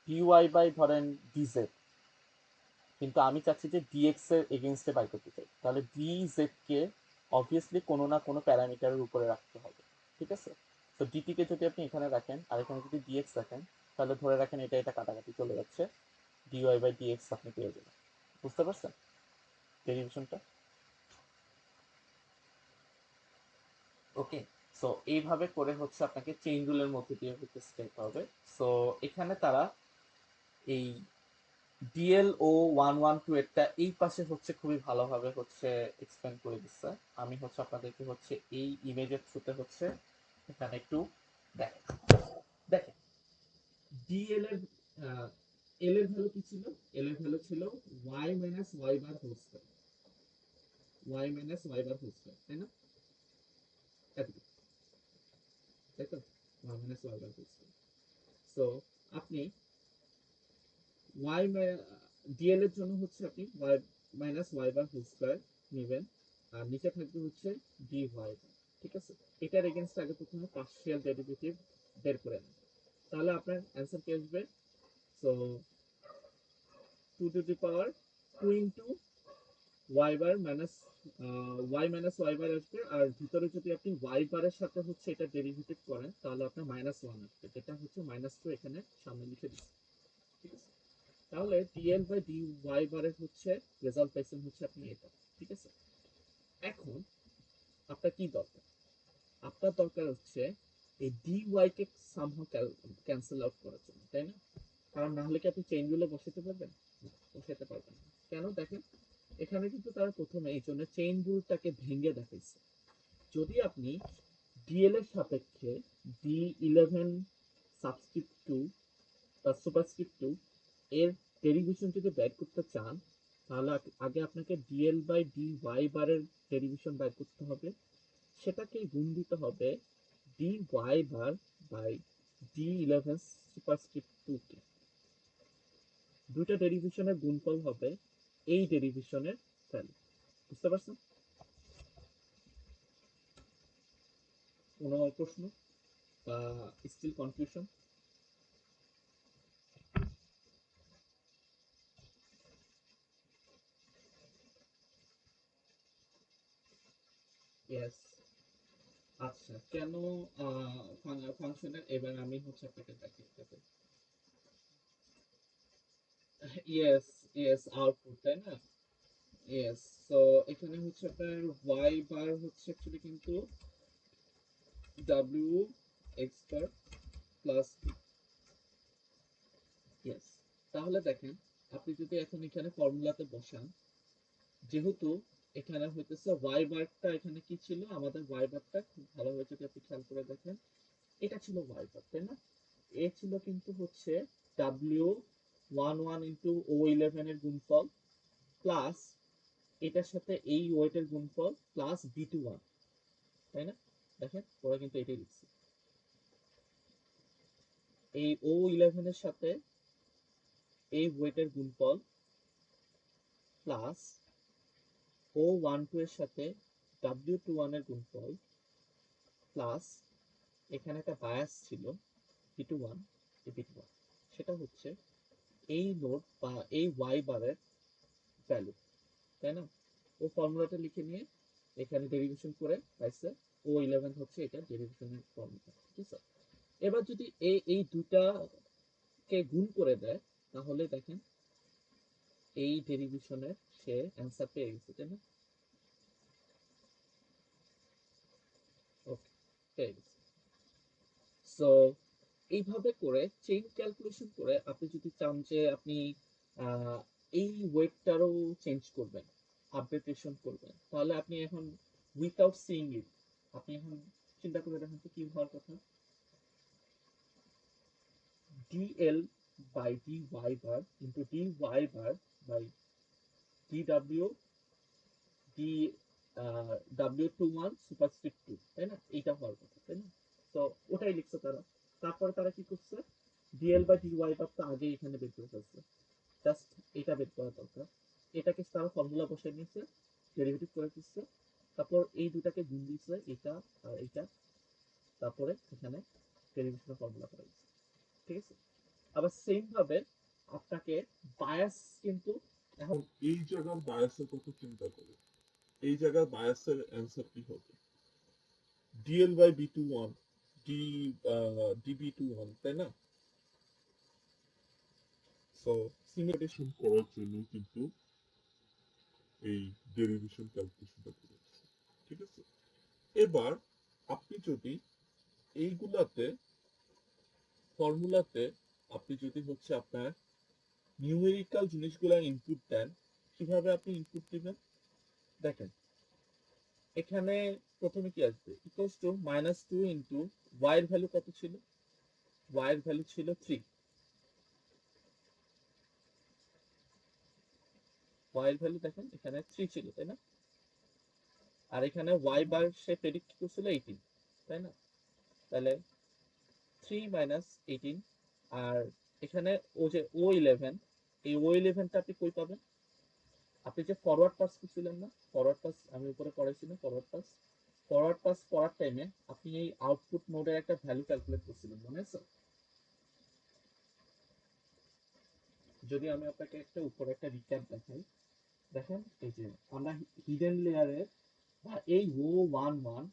ডিওয়াই বাই ধরেন ডিজেড, কিন্তু আমি চাচ্ছি যে ডিএক্স এর এগেনস্টে বাই করতে চাই, তাহলে ডিজেড কে অবভিয়াসলি কোনো না কোনো প্যারামিটারের উপরে রাখতে হবে, ঠিক আছে? তো ডিটি কে যদি আপনি এখানে রাখেন আর এখানে যদি ডিএক্স রাখেন, তাহলে ধরে রাখেন এটা এটা কাটাকাটি চলে যাচ্ছে, ডিওয়াই বাই ডিএক্স আপনি পেয়ে যাবেন। বুঝতে পারছেন? ডেরিভেশনটা। ওকে, সো এইভাবে করে হচ্ছে আপনাকে চেইন রুলের মধ্যে দিয়ে হচ্ছে যেতে হবে। সো এখানে তারা এই ডিএল ও 112 এরটা এই পাশে হচ্ছে খুবই ভালোভাবে হচ্ছে এক্সপ্লেন করে দিচ্ছে। আমি হচ্ছে আপনাদেরকে হচ্ছে এই ইমেজের থ্রুতে হচ্ছে এখানে একটু দেখেন। দেখেন ডিএল এর এল এর ভ্যালু কি ছিল? এল এর ভ্যালু ছিল y minus Y bar whole square, y minus Y bar whole square, তাই না? এতটুকু, তাই তো, y minus Y bar whole square. So আপনি y ডিএল এর জন্য হচ্ছে আপনি y minus Y bar whole square নেবেন, আর নিচে থাকবে হচ্ছে ডি ওয়াই বার। ঠিক আছে, এটার এগেইনস্ট আগে প্রথমে পার্শিয়াল ডেরিভেটিভ বের করে নেন, তাহলে আপনার অ্যান্সার কি আসবে? So 2 to the power 2 into Y bar minus Y minus Y bar আসবে, আর ভিতরে যদি আপনি ওয়াই বারের সাথে হচ্ছে এটা ডেরিভেটিভ করেন তাহলে আপনার মাইনাস ওয়ান আসবে, যেটা হচ্ছে মাইনাস টু এখানে সামনে লিখে দিচ্ছি। ঠিক আছে, তাহলে ডিএল বাই ডি ওয়াই বারের হচ্ছে রেজাল্ট পাইছেন হচ্ছে আপনি এটা। ঠিক আছে, এখন আপনার কি দরকার? আপনার দরকার হচ্ছে এই ডি ওয়াই কে সামহাউ ক্যান্সেল আউট করার জন্য, তাই না? কারণ না হলে কি আপনি চেইন রুলে বসাতে পারবেন? না, বসাতে পারবেন না। কেন? দেখেন এখানে কিন্তু তারা প্রথমে এই জন্য চেইন রুলটাকে ভেঙে দেখাইছে। যদি আপনি ডিএল এর সাপেক্ষে ডি ইলেভেন সাবস্ক্রিপ্ট টু বা সুপারস্ক্রিপ্ট টু এর ডেরিভেশন যদি বের করতে চান, তাহলে আগে আপনাকে ডিএল বাই ডি ওয়াই বারের ডেরিভেশন বের করতে হবে, সেটাকে গুণ দিতে হবে D Y bar by D eleven superscript two কে। দুইটা ডেরিভেশনের গুণফল হবে এই ডেরিভেশনের ভ্যালু। বুঝতে পারছেন? কোনো প্রশ্ন বা স্টিল কনফিউশন? ইয়েস। আচ্ছা, কেন ফাংশনের, এবার আমি হচ্ছে আপনাকে দেখাতে। ইয়েস, ইয়েস, আউটপুট, তাই না? ইয়েস। সো এখানে হচ্ছে আপনার ওয়াই বার হচ্ছে অ্যাকচুয়ালি কিন্তু W x bar plus. Yes, তাহলে দেখেন আপনি যদি এখন এখানে ফর্মুলাতে বসান, যেহেতু এখানে হইতেছে ওয়াই বারটা, এখানে কি ছিল আমাদের ওয়াই বারটা, খুব ভালোভাবে যদি আপনি খেয়াল করে দেখেন, এটা ছিল ওয়াই বার, তাই না? এ ছিল কিন্তু হচ্ছে ডাব্লিউ ওয়ান ওয়ান ইন্টু ও ইলেভেন এর গুণফল প্লাস এটার সাথে এই ওয়েটের গুণফল প্লাস বি টু ওয়ান, তাই না? দেখেন ওরা কিন্তু এটাই লিখছে, এই ও ইলেভেনের সাথে এই ওয়েটের গুণফল প্লাস ও ওয়ান টু এর সাথে ডাব্লিউ টু ওয়ান এর গুণফল প্লাস এখানে একটা বায়াস ছিল বি টু ওয়ান, এই বি টু ওয়ান সেটা হচ্ছে এই নোড বা এই ওয়াই বারের ভ্যালু, তাই না? ও ফর্মুলাটা লিখে নিয়ে এখানে ডেরিভেশন করে পাইছে ও ইলেভেন হচ্ছে এটা ডেরিভেশনের ফর্মুলা। ঠিক আছে, এবার যদি এই দুটাকে গুণ করে দেয় তাহলে দেখেন এই ডেরিভেশনের সে অ্যান্সার পেয়ে গেছে, তাই না? ওকে, পেয়ে গেছে। সো এইভাবে করে চেইন ক্যালকুলেশন করে আপনি যদি চান যে আপনি আহ, এই ওয়েটটারও চেঞ্জ করবেন, আপডেটেশন করবেন, তাহলে আপনি এখন উইথাউট সিইং ইট আপনি এখন চিন্তা করে দেখেন তো কি হওয়ার কথা। DL by D Y bar into d Y bar by d W d W two one superscript two, তাই না? এইটা হওয়ার কথা, তাই না? তো ওটাই লিখছে তারা। তারপরে তারা কি করছে, DL by D y bar তো আগে এখানে বের করে ফেলছে, জাস্ট এটা বের করা দরকার। এটাকে তারা ফর্মুলা বসে নিয়েছে, ডেরিভেটিভ করে দিচ্ছে, তারপর এই দুটাকে গুণ দিচ্ছে, এটা আর এটা, তারপরে এখানে ডেরিভেশনের ফর্মুলা করা দিচ্ছে। ঠিক আছে, আবার সেম ভাবে আপনাকে বায়াস কিন্তু এখন এই জায়গার বায়াসের কথা চিন্তা করে এই জায়গার বায়াসের অ্যান্সার কি হবে? DL by b two one, d db two one, তাই না? সো সিমিলারিটি করার জন্য কিন্তু এই ডেরিভেশন ক্যালকুলেশনটা করে আসছে। ঠিক আছে, এবার আপনি যদি এইগুলাতে ফর্মুলাতে আপনি যদি হচ্ছে আপনার নিউমেরিক্যাল জিনিসগুলো ইনপুট দেন, কিভাবে আপনি ইনপুট দিবেন দেখেন। এখানে প্রথমে কি আসবে, ইকুয়ালস টু -2 ইন্টু ওয়াই এর ভ্যালু কত ছিল, ওয়াই এর ভ্যালু ছিল 3, ওয়াই এর ভ্যালু দেখেন এখানে 3 ছিল তাই না, আর এখানে ওয়াই বার সে প্রেডিক্ট করছিল 18, তাই না? তাহলে 3 মাইনাস 18, আর এখানে ও যে ও 11, এই ও 11টা আপনি কই পাবেন? আপনি যে ফরওয়ার্ড পাস করছিলেন না, ফরওয়ার্ড পাস আমি উপরে পড়াইছিলাম, ফরওয়ার্ড পাস করার টাইমে আপনি এই আউটপুট নোডের একটা ভ্যালু ক্যালকুলেট করছিলেন, মনে আছে? যদি আমি আপনাকে একটা উপরে একটা রিক্যাপ দেখাই, দেখেন এই যে আমরা হিডেন লেয়ারের বা এই ও 11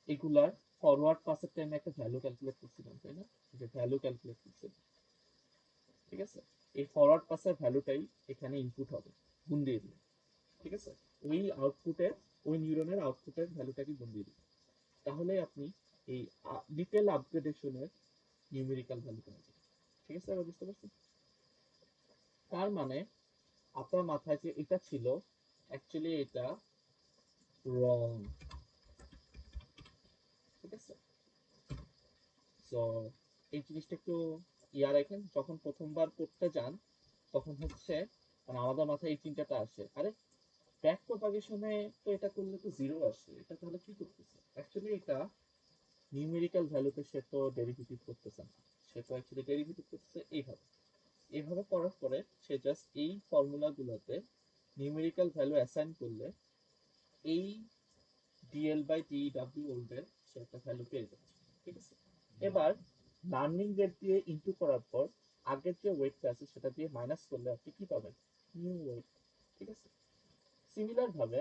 এগুলার ফরওয়ার্ড পাসের টাইমে একটা ভ্যালু ক্যালকুলেট করছিলাম, তাই না? যে ভ্যালু ক্যালকুলেট করছিলাম, ঠিক আছে? এই ফরওয়ার্ড পাসের ভ্যালুটাই এখানে ইনপুট হবে, গুণ দিয়ে দিবে, ঠিক আছে? ওই আউটপুটের, ওই নিউরনের আউটপুটের ভ্যালুটাকে গুণ দিয়ে দিবে, তাহলে আপনি এই ডিটেল আপগ্রেডেশনের নিউমেরিক্যাল ভ্যালু পাবেন। ঠিক আছে, এবার বুঝতে পারছেন? তার মানে আপনার মাথায় যে এটা ছিল, অ্যাকচুয়ালি এটা রং, ঠিক আছে? সো এই জিনিসটা একটু ইয়া রাখেন, যখন প্রথমবার করতে যান তখন হচ্ছে মানে আমাদের মাথায় এই চিন্তাটা আসে, আরে ব্যাক প্রপাগেশনে তো এটা করলে তো জিরো আসে, এটা তাহলে কি করতেছে? অ্যাকচুয়ালি এটা নিউমেরিক্যাল ভ্যালুতে সে তো ডেরিভেটিভ করতেছে না, সে তো অ্যাকচুয়ালি ডেরিভেটিভ করতেছে এইভাবে। এভাবে করার পরে সে জাস্ট এই ফর্মুলাগুলোতে নিউমেরিক্যাল ভ্যালু অ্যাসাইন করলে এই ডিএল বাই ডিডব্লিউ ওল্ডের সে একটা ভ্যালু পেয়ে যাচ্ছে, ঠিক আছে? এবার লার্নিং রেট দিয়ে ইনটু করার পর আগের যে ওয়েটটা আছে সেটা দিয়ে মাইনাস করলে আপনি কি পাবেন? নিউ ওয়েট, ঠিক আছে? সিমিলার ভাবে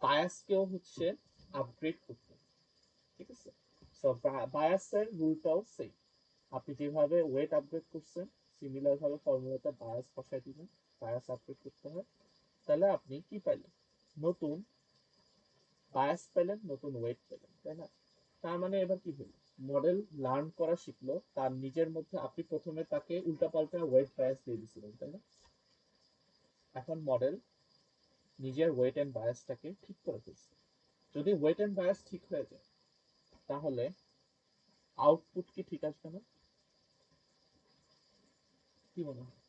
বায়াসকেও হচ্ছে আপগ্রেড করতে হবে, ঠিক আছে? সো বায়াসের রুলটাও সেম, আপনি যেভাবে ওয়েট আপগ্রেড করছেন সিমিলার ভাবে ফর্মুলাতে বায়াস বসাই দিবেন, বায়াস আপগ্রেড করতে হয়, তাহলে আপনি কি পাইলেন? নতুন বায়াস পেলেন, নতুন ওয়েট পেলেন, তাই না? তার মানে এবার কি হলো, মডেল লার্ন করা শিখলো, তার নিজের মধ্যে আপনি প্রথমে তাকে উল্টাপাল্টা ওয়েট বায়াস দিয়ে দিয়েছিলেন, তাই না? এখন মডেল নিজের ওয়েট এন্ড বায়াসটাকে ঠিক করে ফেলছে। যদি ওয়েট এন্ড বায়াস ঠিক হয়ে যায় তাহলে আউটপুট কি ঠিক আসবে না? কি মনে হয়?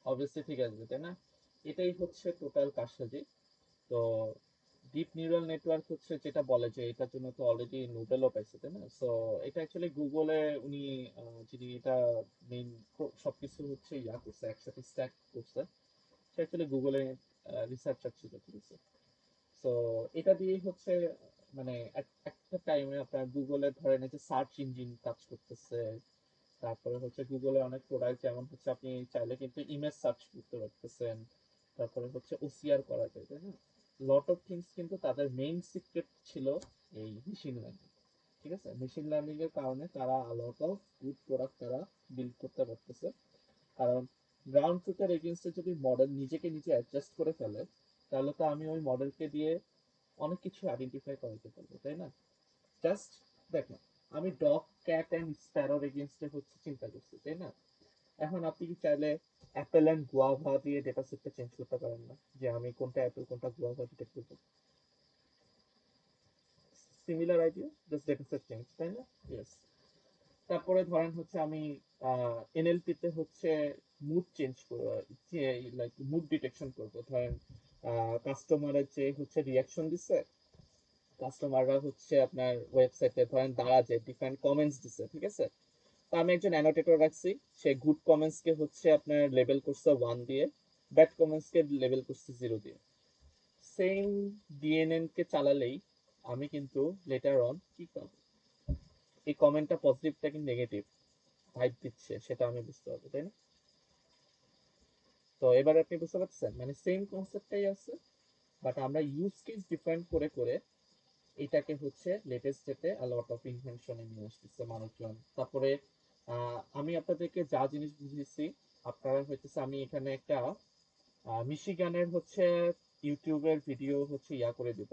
অবভিয়াসলি ঠিক আসবে, তাই না? এটাই হচ্ছে টোটাল কারসাজি। তো ডিপ নিউরাল নেটওয়ার্ক হচ্ছে যেটা বলে যে এটার জন্য তো অলরেডি নোবেলও পাইছে, তাই না? সো এটা অ্যাকচুয়ালি গুগলে উনি যিনি এটা মেইন সবকিছু হচ্ছে ইয়া করছে, একসাথে স্ট্যাক করছে, সে অ্যাকচুয়ালি গুগলে রিসার্চার ছিল, ঠিক আছে? সো এটা দিয়ে হচ্ছে মানে একটা টাইমে আপনার গুগলে ধরেন এই যে সার্চ ইঞ্জিন কাজ করতেছে, তারপরে হচ্ছে গুগলে অনেক প্রোডাক্ট, যেমন হচ্ছে আপনি চাইলে কিন্তু ইমেজ সার্চ করতে পারতেছেন, তারপরে হচ্ছে ওসিআর করা যায়, তাই না? লট অফ থিংস কিন্তু তাদের মেইন সিক্রেট ছিল এই মেশিন লার্নিং, ঠিক আছে? মেশিন লার্নিং এর কারণে তারা লট অফ গুড প্রোডাক্ট তারা বিল্ড করতে পারতেছে, কারণ গ্রাউন্ড ট্রুথের এগেইনস্টে যদি মডেল নিজেকে নিজে অ্যাডজাস্ট করে ফেলে তাহলে তো আমি ওই মডেলকে দিয়ে অনেক কিছু আইডেন্টিফাই করাতে পারবো, তাই না? জাস্ট দেখো, আমি ডগ ক্যাট এন্ড স্প্যারোর এগেইনস্টে হচ্ছে চিন্তা করছি, তাই না? এখন আপনি কি চাইলে অ্যাপেল এন্ড গুয়াভা দিয়ে ডেটা সেটটা চেঞ্জ করতে পারেন না, যে আমি কোনটা অ্যাপেল কোনটা গুয়াভা ডিটেক্ট করবো? Similar idea, just data set change, তাই না? ইয়েস। তারপরে ধরেন হচ্ছে আমি এনএলপি তে হচ্ছে মুড চেঞ্জ করবো, লাইক মুড ডিটেকশন করবো, ধরেন কাস্টমারের যে হচ্ছে রিয়াকশন দিচ্ছে, কাস্টমাররা হচ্ছে আপনার ওয়েবসাইটে ধরেন দাঁড়া যে ডিফারেন্ট কমেন্টস দিচ্ছে, ঠিক আছে? তো আমি একজন অ্যানোটেটর রাখছি, সে গুড কমেন্টস কে হচ্ছে আপনার লেবেল করছে 1 দিয়ে, ব্যাড কমেন্টস কে লেবেল করছে 0 দিয়ে। সেম ডিএনএন কে চালালেই আমি কিন্তু লেটার অন কি পাবো, এই কমেন্টটা পজিটিভটা কি নেগেটিভ ভাইব দিচ্ছে সেটা আমি বুঝতে পারবো, তাই না? তো এবার আপনি বুঝতে পারছেন, মানে সেম কনসেপ্টটাই আছে, বাট আমরা ইউজ কেস ডিফারেন্ট করে করে এটাকে হচ্ছে লেটেস্ট ডেটে লট অফ ইনভেনশনে নিয়ে আসতেছে মানুষজন। তারপরে আমি আপনাদেরকে যা জিনিস বুঝিয়েছি আপনারা হইতেছে, আমি এখানে একটা মিশিগানের হচ্ছে ইউটিউবের ভিডিও হচ্ছে ইয়া করে দিব।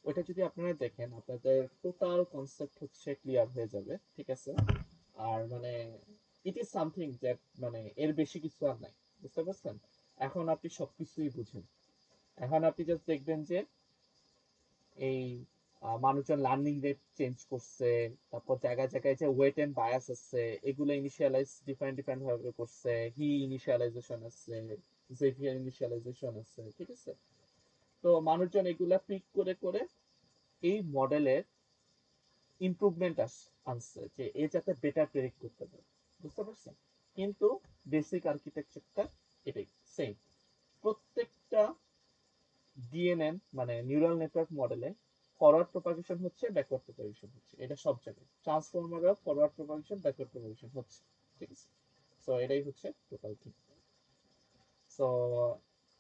ওইটা যদি আপনারা দেখেন আপনাদের টোটাল কনসেপ্ট হচ্ছে ক্লিয়ার হয়ে যাবে, ঠিক আছে? আর মানে ইট ইজ সামথিং দ্যাট মানে এর বেশি কিছু আর নাই, বুঝতে পারছেন? এখন আপনি সবকিছুই বুঝেন। এখন আপনি জাস্ট দেখবেন যে এই মানুষজন লার্নিং রেট চেঞ্জ করছে, তারপর জায়গায় জায়গায় যে ওয়েট এন্ড বায়াস আছে এগুলো ইনিশিয়ালাইজ ডিফারেন্ট ডিফারেন্ট ভাবে করছে, হি ইনিশিয়ালাইজেশন আছে, জেভিয়ার ইনিশিয়ালাইজেশন আছে, ঠিক আছে? তো মানুষজন এগুলা পিক করে করে এই মডেলের ইমপ্রুভমেন্ট আনছে যে এ যাতে বেটার প্রেডিক্ট করতে পারে, বুঝতে পারছেন? কিন্তু বেসিক আর্কিটেকচারটা এটাই সেম। প্রত্যেকটা ডিএনএন মানে নিউরাল নেটওয়ার্ক মডেলে ফরওয়ার্ড প্রপাগেশন হচ্ছে, ব্যাকওয়ার্ড প্রপাগেশন হচ্ছে, এটা সব জায়গায় ট্রান্সফর্মারও ফরওয়ার্ড প্রপাগেশন ব্যাকওয়ার্ড প্রপাগেশন হচ্ছে, ঠিক আছে? সো এটাই হচ্ছে টোটাল থিং। সো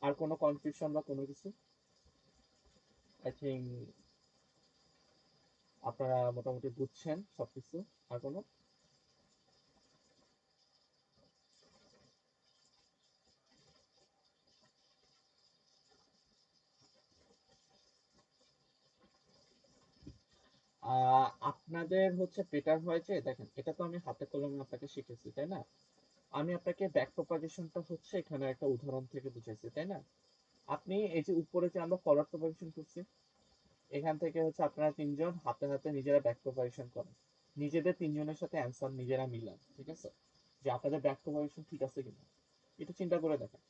আর কোনো কনফিউশন বা কোনো কিছু? আই থিঙ্ক আপনারা মোটামুটি বুঝছেন সবকিছু। আর কোনো? আপনাদের হচ্ছে বেটার হয় যে দেখেন, এটা তো আমি হাতে কলমে আপনাকে শিখেছি, তাই না? আমি আপনাকে ব্যাক প্রপাগেশনটা হচ্ছে এখানে একটা উদাহরণ থেকে বুঝাইছি, তাই না? আপনি এই যে উপরে যে আমরা ফরওয়ার্ড প্রপাগেশন করছি, এখান থেকে হচ্ছে আপনারা তিনজন হাতে হাতে নিজেরা ব্যাক প্রপাগেশন করেন, নিজেদের তিনজনের সাথে অ্যান্সার নিজেরা মিলান, ঠিক আছে? যে আপনাদের ব্যাক প্রপাগেশন ঠিক আছে কিনা এটা চিন্তা করে দেখেন।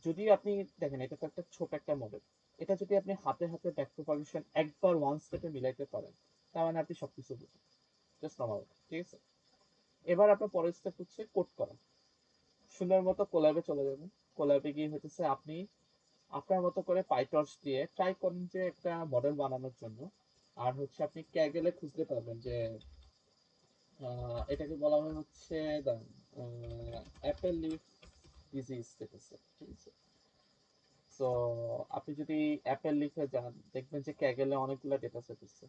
যদি আপনি দেখেন এটা তো একটা ছোট একটা মডেল, এটা যদি আপনি হাতে হাতে ব্যাক প্রপাগেশন একবার ওয়ান স্টেপে মিলাইতে পারেন, তার মানে আপনি সবকিছু বুঝেন, জাস্ট নর্মাল, ঠিক আছে? এবার আপনার পরের স্টেপ হচ্ছে কোড করা। সুন্দর মতো কোল্যাবে চলে যাবেন। কোল্যাবে গিয়ে হচ্ছে আপনি আপনার মতো করে পাইটর্চ দিয়ে ট্রাই করেন যে একটা মডেল বানানোর জন্য। আর হচ্ছে আপনি ক্যাগেলে খুঁজতে পারবেন যে এটাকে বলা হয় হচ্ছে অ্যাপেল লিফ ডিজিজ, ঠিক আছে? ঠিক আছে। তো আপনি যদি অ্যাপেল লিখে যান দেখবেন যে ক্যাগেলে অনেকগুলো ডেটা সেট আছে।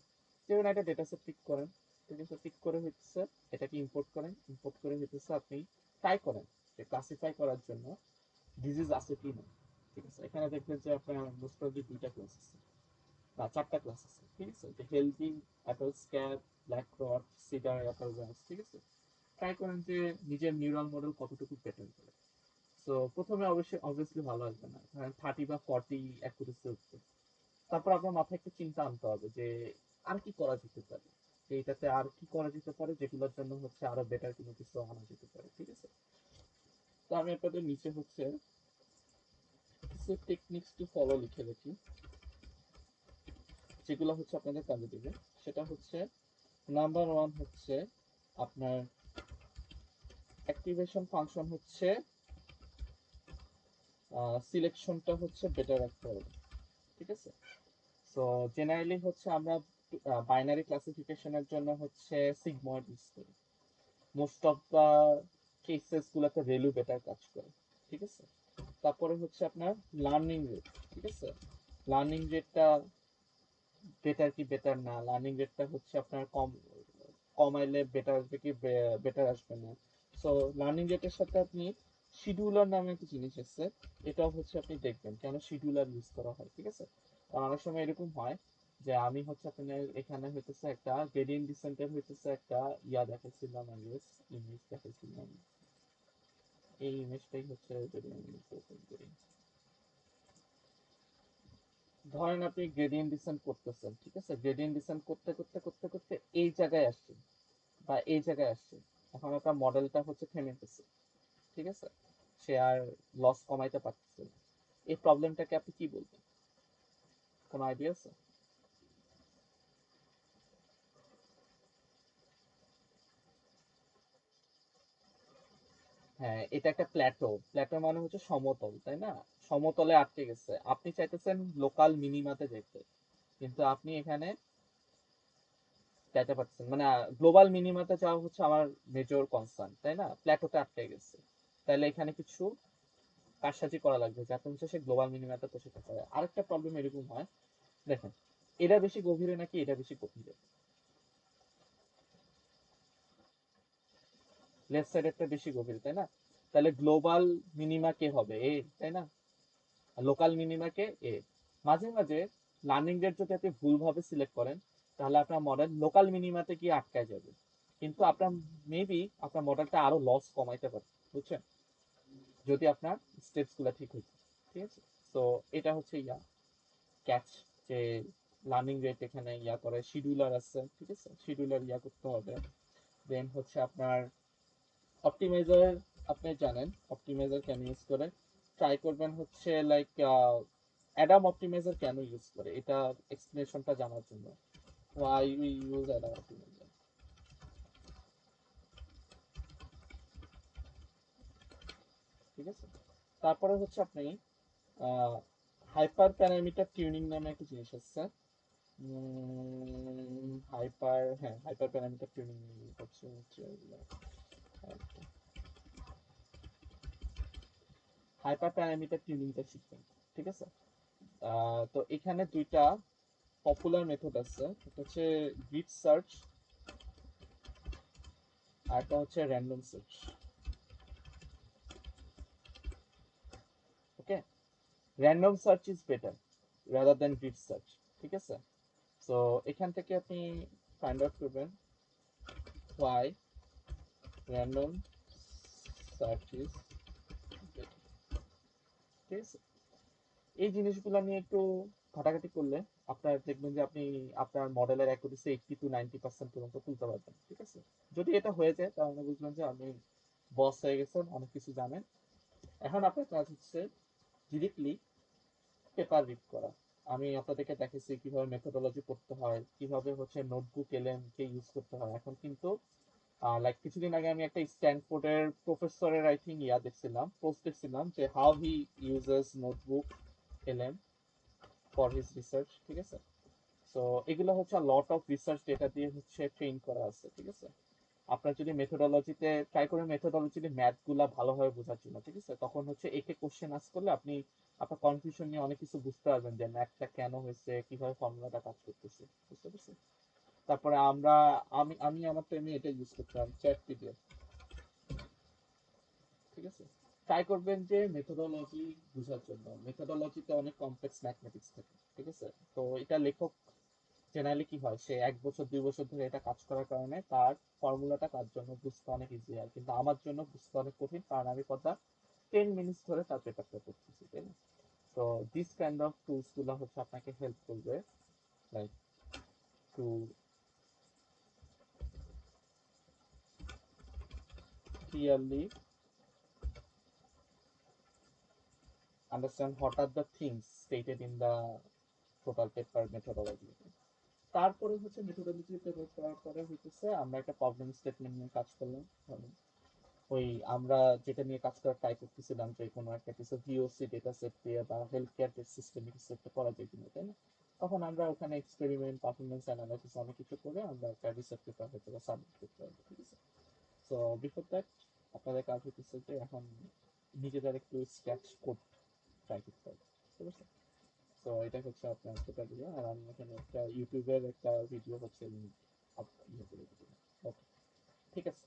যেমন একটা ডেটা সেট পিক করেন, ঠিক আছে? পিক করে হচ্ছে এটাকে ইম্পোর্ট করেন, ইম্পোর্ট করে হচ্ছে আপনি ট্রাই করেন যে ক্লাসিফাই করার জন্য ডিজিজ আছে কি না, ঠিক আছে? এখানে দেখবেন যে আপনার মোস্ট প্রবাবলি দুইটা ক্লাস আছে বা চারটা ক্লাস আছে, ঠিক আছে? যে হেলদি, অ্যাপেল স্ক্যাব, ব্ল্যাক রট, সিডার, অ্যাপেল গ্রাস, ঠিক আছে? ট্রাই করেন যে নিজের নিউরাল মডেল কতটুকু প্যাটার্ন করে। সো প্রথমে অবশ্যই অবভিয়াসলি ভালো আসবে না, ধরেন 30 বা 40 অ্যাকুরেসি উঠবে। তারপর আপনার মাথায় একটা চিন্তা আনতে হবে যে আর কি করা যেতে পারে, যে এটাতে আর কি করা যেতে পারে যেগুলোর জন্য হচ্ছে আরো বেটার কোনো কিছু আনা যেতে পারে, ঠিক আছে? তো আমি আপনাদের নিচে হচ্ছে কিছু টেকনিক্স টু ফলো লিখে রেখি, যেগুলো হচ্ছে আপনাদের কাজে দিবে। সেটা হচ্ছে নাম্বার ওয়ান হচ্ছে আপনার অ্যাক্টিভেশন ফাংশন হচ্ছে সিলেকশনটা হচ্ছে বেটার রাখতে হবে, ঠিক আছে? সো জেনারেলি হচ্ছে আমরা বাইনারি ক্লাসিফিকেশনের জন্য হচ্ছে সিগময়েড ইউজ করি। মোস্ট অফ দা কেসেস গুলোতে ভ্যালু বেটার কাজ করে, ঠিক আছে? তারপরে হচ্ছে আপনার লার্নিং রেট, ঠিক আছে? লার্নিং রেটটা বেটার কি বেটার না, লার্নিং রেটটা হচ্ছে আপনার কমাইলে বেটার আসবে কি বেটার আসবে না। সো লার্নিং রেটের সাথে আপনি শিডিউলার নামে একটা জিনিস আছে, এটাও হচ্ছে আপনি দেখবেন কেন শিডিউলার ইউজ করা হয়, ঠিক আছে? কারণ অনেক সময় এরকম হয় যে আমি হচ্ছে আপনার এখানে হইতেছে একটা গ্রেডিয়েন্ট ডিসেন্টের হইতেছে একটা ইয়া দেখাইছিলাম, আগে ইমেজ দেখাইছিলাম। এই ইমেজটাই হচ্ছে যদি আমি open করি, ধরেন আপনি গ্রেডিয়েন্ট ডিসেন্ট করতেছেন, ঠিক আছে? গ্রেডিয়েন্ট ডিসেন্ট করতে করতে করতে করতে এই জায়গায় আসছেন বা এই জায়গায় আসছে, এখন আপনার মডেলটা হচ্ছে থেমে গেছে, ঠিক আছে? সে আর লস কমাইতে পারতেছে না। এই প্রবলেমটাকে আপনি কি বলবেন? কোনো আইডিয়া আছে? হ্যাঁ, এটা একটা প্ল্যাটো। প্ল্যাটো মানে হচ্ছে সমতল, তাই না? সমতলে আটকে গেছে, আপনি চাইতেছেন লোকাল মিনিমাতে যেতে, কিন্তু আপনি এখানে যাইতে পারতেছেন মানে গ্লোবাল মিনিমাতে যাওয়া হচ্ছে আমার মেজর কনসার্ন, তাই না? প্ল্যাটোতে আটকে গেছে, তাহলে এখানে কিছু কারসাজি করা লাগবে যাতে হচ্ছে সে গ্লোবাল মিনিমাতে পৌঁছতে পারে। আরেকটা প্রবলেম এরকম হয়, দেখেন এটা বেশি গভীরে নাকি এটা বেশি গভীরে? লেফট সাইডেরটা বেশি গভীর, তাই না? তাহলে গ্লোবাল মিনিমা কে হবে? এ, তাই না? লোকাল মিনিমাকে এ। মাঝে মাঝে লার্নিং রেট যদি আপনি ভুলভাবে সিলেক্ট করেন তাহলে আপনার মডেল লোকাল মিনিমাতে গিয়ে আটকায় যাবে, কিন্তু আপনার মেবি আপনার মডেলটা আরো লস কমাইতে পারে, বুঝছেন, যদি আপনার স্টেপস গুলা ঠিক হইতো। ঠিক আছে, তো এটা হচ্ছে ক্যাচ, যে লার্নিং রেট এখানে করে, শিডিউলার আছে, ঠিক আছে, শিডিউলার করতে হবে। দেন হচ্ছে আপনার অপটিমাইজার, আপনি জানেন অপটিমাইজার কেন ইউজ করে, ট্রাই করবেন হচ্ছে লাইক অ্যাডাম অপটিমাইজার কেন ইউজ করে, এটা এক্সপ্লেনেশনটা জানার জন্য, why we use Adam optimiser. ঠিক আছে, তারপরে হচ্ছে আপনি হাইপার প্যারামিটার টিউনিং নামে একটা জিনিস আছে। হাইপার প্যারামিটার টিউনিং হচ্ছে হাইপার প্যারামিটার টিউনিংটা শিখবেন। ঠিক আছে, তো এখানে দুইটা পপুলার মেথড আছে, একটা হচ্ছে গ্রিড সার্চ আর একটা হচ্ছে random search. Okay, random search is better rather than grid search. ঠিক আছে, সো এখান থেকে আপনি ফাইন্ড আউট করবেন why random search is better। ঠিক আছে, এই জিনিসগুলো নিয়ে একটু ঘাটাঘাটি করলে আপনার দেখবেন যে আপনি আপনার মডেলের অ্যাকুরেসি 80 to 90% পর্যন্ত তুলতে পারবেন। ঠিক আছে, যদি এটা হয়ে যায় তাহলে বুঝবেন যে আপনি বস হয়ে গেছেন, অনেক কিছু জানেন। এখন আপনার কাজ হচ্ছে ডিরেক্টলি পেপার রিড করা। আমি আপনাদেরকে দেখেছি কিভাবে মেথোডোলজি করতে হয়, কিভাবে হচ্ছে নোটবুক এলএম কে ইউজ করতে হয়। এখন কিন্তু লাইক কিছুদিন আগে আমি একটা স্ট্যানফোর্ডের প্রফেসরের আই থিঙ্ক দেখছিলাম, পোস্ট দেখছিলাম যে how he uses notebook LM for his research. ঠিক আছে, সো এগুলো হচ্ছে লট অফ রিসার্চ ডেটা দিয়ে হচ্ছে ট্রেন করা আছে। ঠিক আছে, আপনার যদি মেথোডোলজিতে ট্রাই করে মেথোডোলজিতে ম্যাথ গুলা ভালোভাবে বোঝার জন্য। ঠিক আছে, তখন হচ্ছে একে কোশ্চেন আস করলে আপনি আপনার কনফিউশন নিয়ে অনেক কিছু বুঝতে পারবেন যে ম্যাথটা কেন হয়েছে, কিভাবে ফর্মুলাটা কাজ করতেছে। বুঝতে পারছেন? তারপরে আমি আমি আমার টাইমে এটা ইউজ করতাম, চ্যাট পিডিএফ। ঠিক আছে, ট্রাই করবেন যে মেথোডোলজি বোঝার জন্য। মেথোডোলজিতে অনেক কমপ্লেক্স ম্যাথমেটিক্স থাকে। ঠিক আছে, তো এটা লেখক জেনারেলি কি হয়, সে 1 বছর 2 বছর ধরে এটা কাজ করার কারণে তার ফর্মুলাটা তার জন্য বুঝতে অনেক ইজি হয়, কিন্তু আমার জন্য বুঝতে অনেক কঠিন, কারণ আমি কথা 10 মিনিটস ধরে তার পেপারটা করতেছি, তাই না? তো দিস কাইন্ড অফ টুলস গুলো হচ্ছে আপনাকে হেল্প করবে like to clearly understand what are the things stated in the total paper methodology. তারপরে হচ্ছে মেথোডোলজিতে করার পরে হইতেছে আমরা একটা প্রবলেম স্টেটমেন্ট নিয়ে কাজ করলাম। ওই আমরা যেটা নিয়ে কাজ করার ট্রাই করতেছিলাম যে কোনো একটা কিছু ভিওসি ডেটা সেট দিয়ে বা হেলথ কেয়ার সিস্টেম কিছু একটা করা যায় কিনা, তাই না? তখন আমরা ওখানে এক্সপেরিমেন্ট, পারফরমেন্স অ্যানালাইসিস অনেক কিছু করে আমরা একটা রিসার্চ পেপার হয়তো সাবমিট করতে পারবো। ঠিক আছে, সো বিফোর দ্যাট আপনাদের কাজ হচ্ছে যে এখন নিজেদের একটু স্কেচ কোড ট্রাই করতে হবে। ঠিক আছে, তো এটা হচ্ছে আপনার টোটাল ভিডিও, আর আমি এখানে একটা ইউটিউবের একটা ভিডিও হচ্ছে ওকে, ঠিক আছে।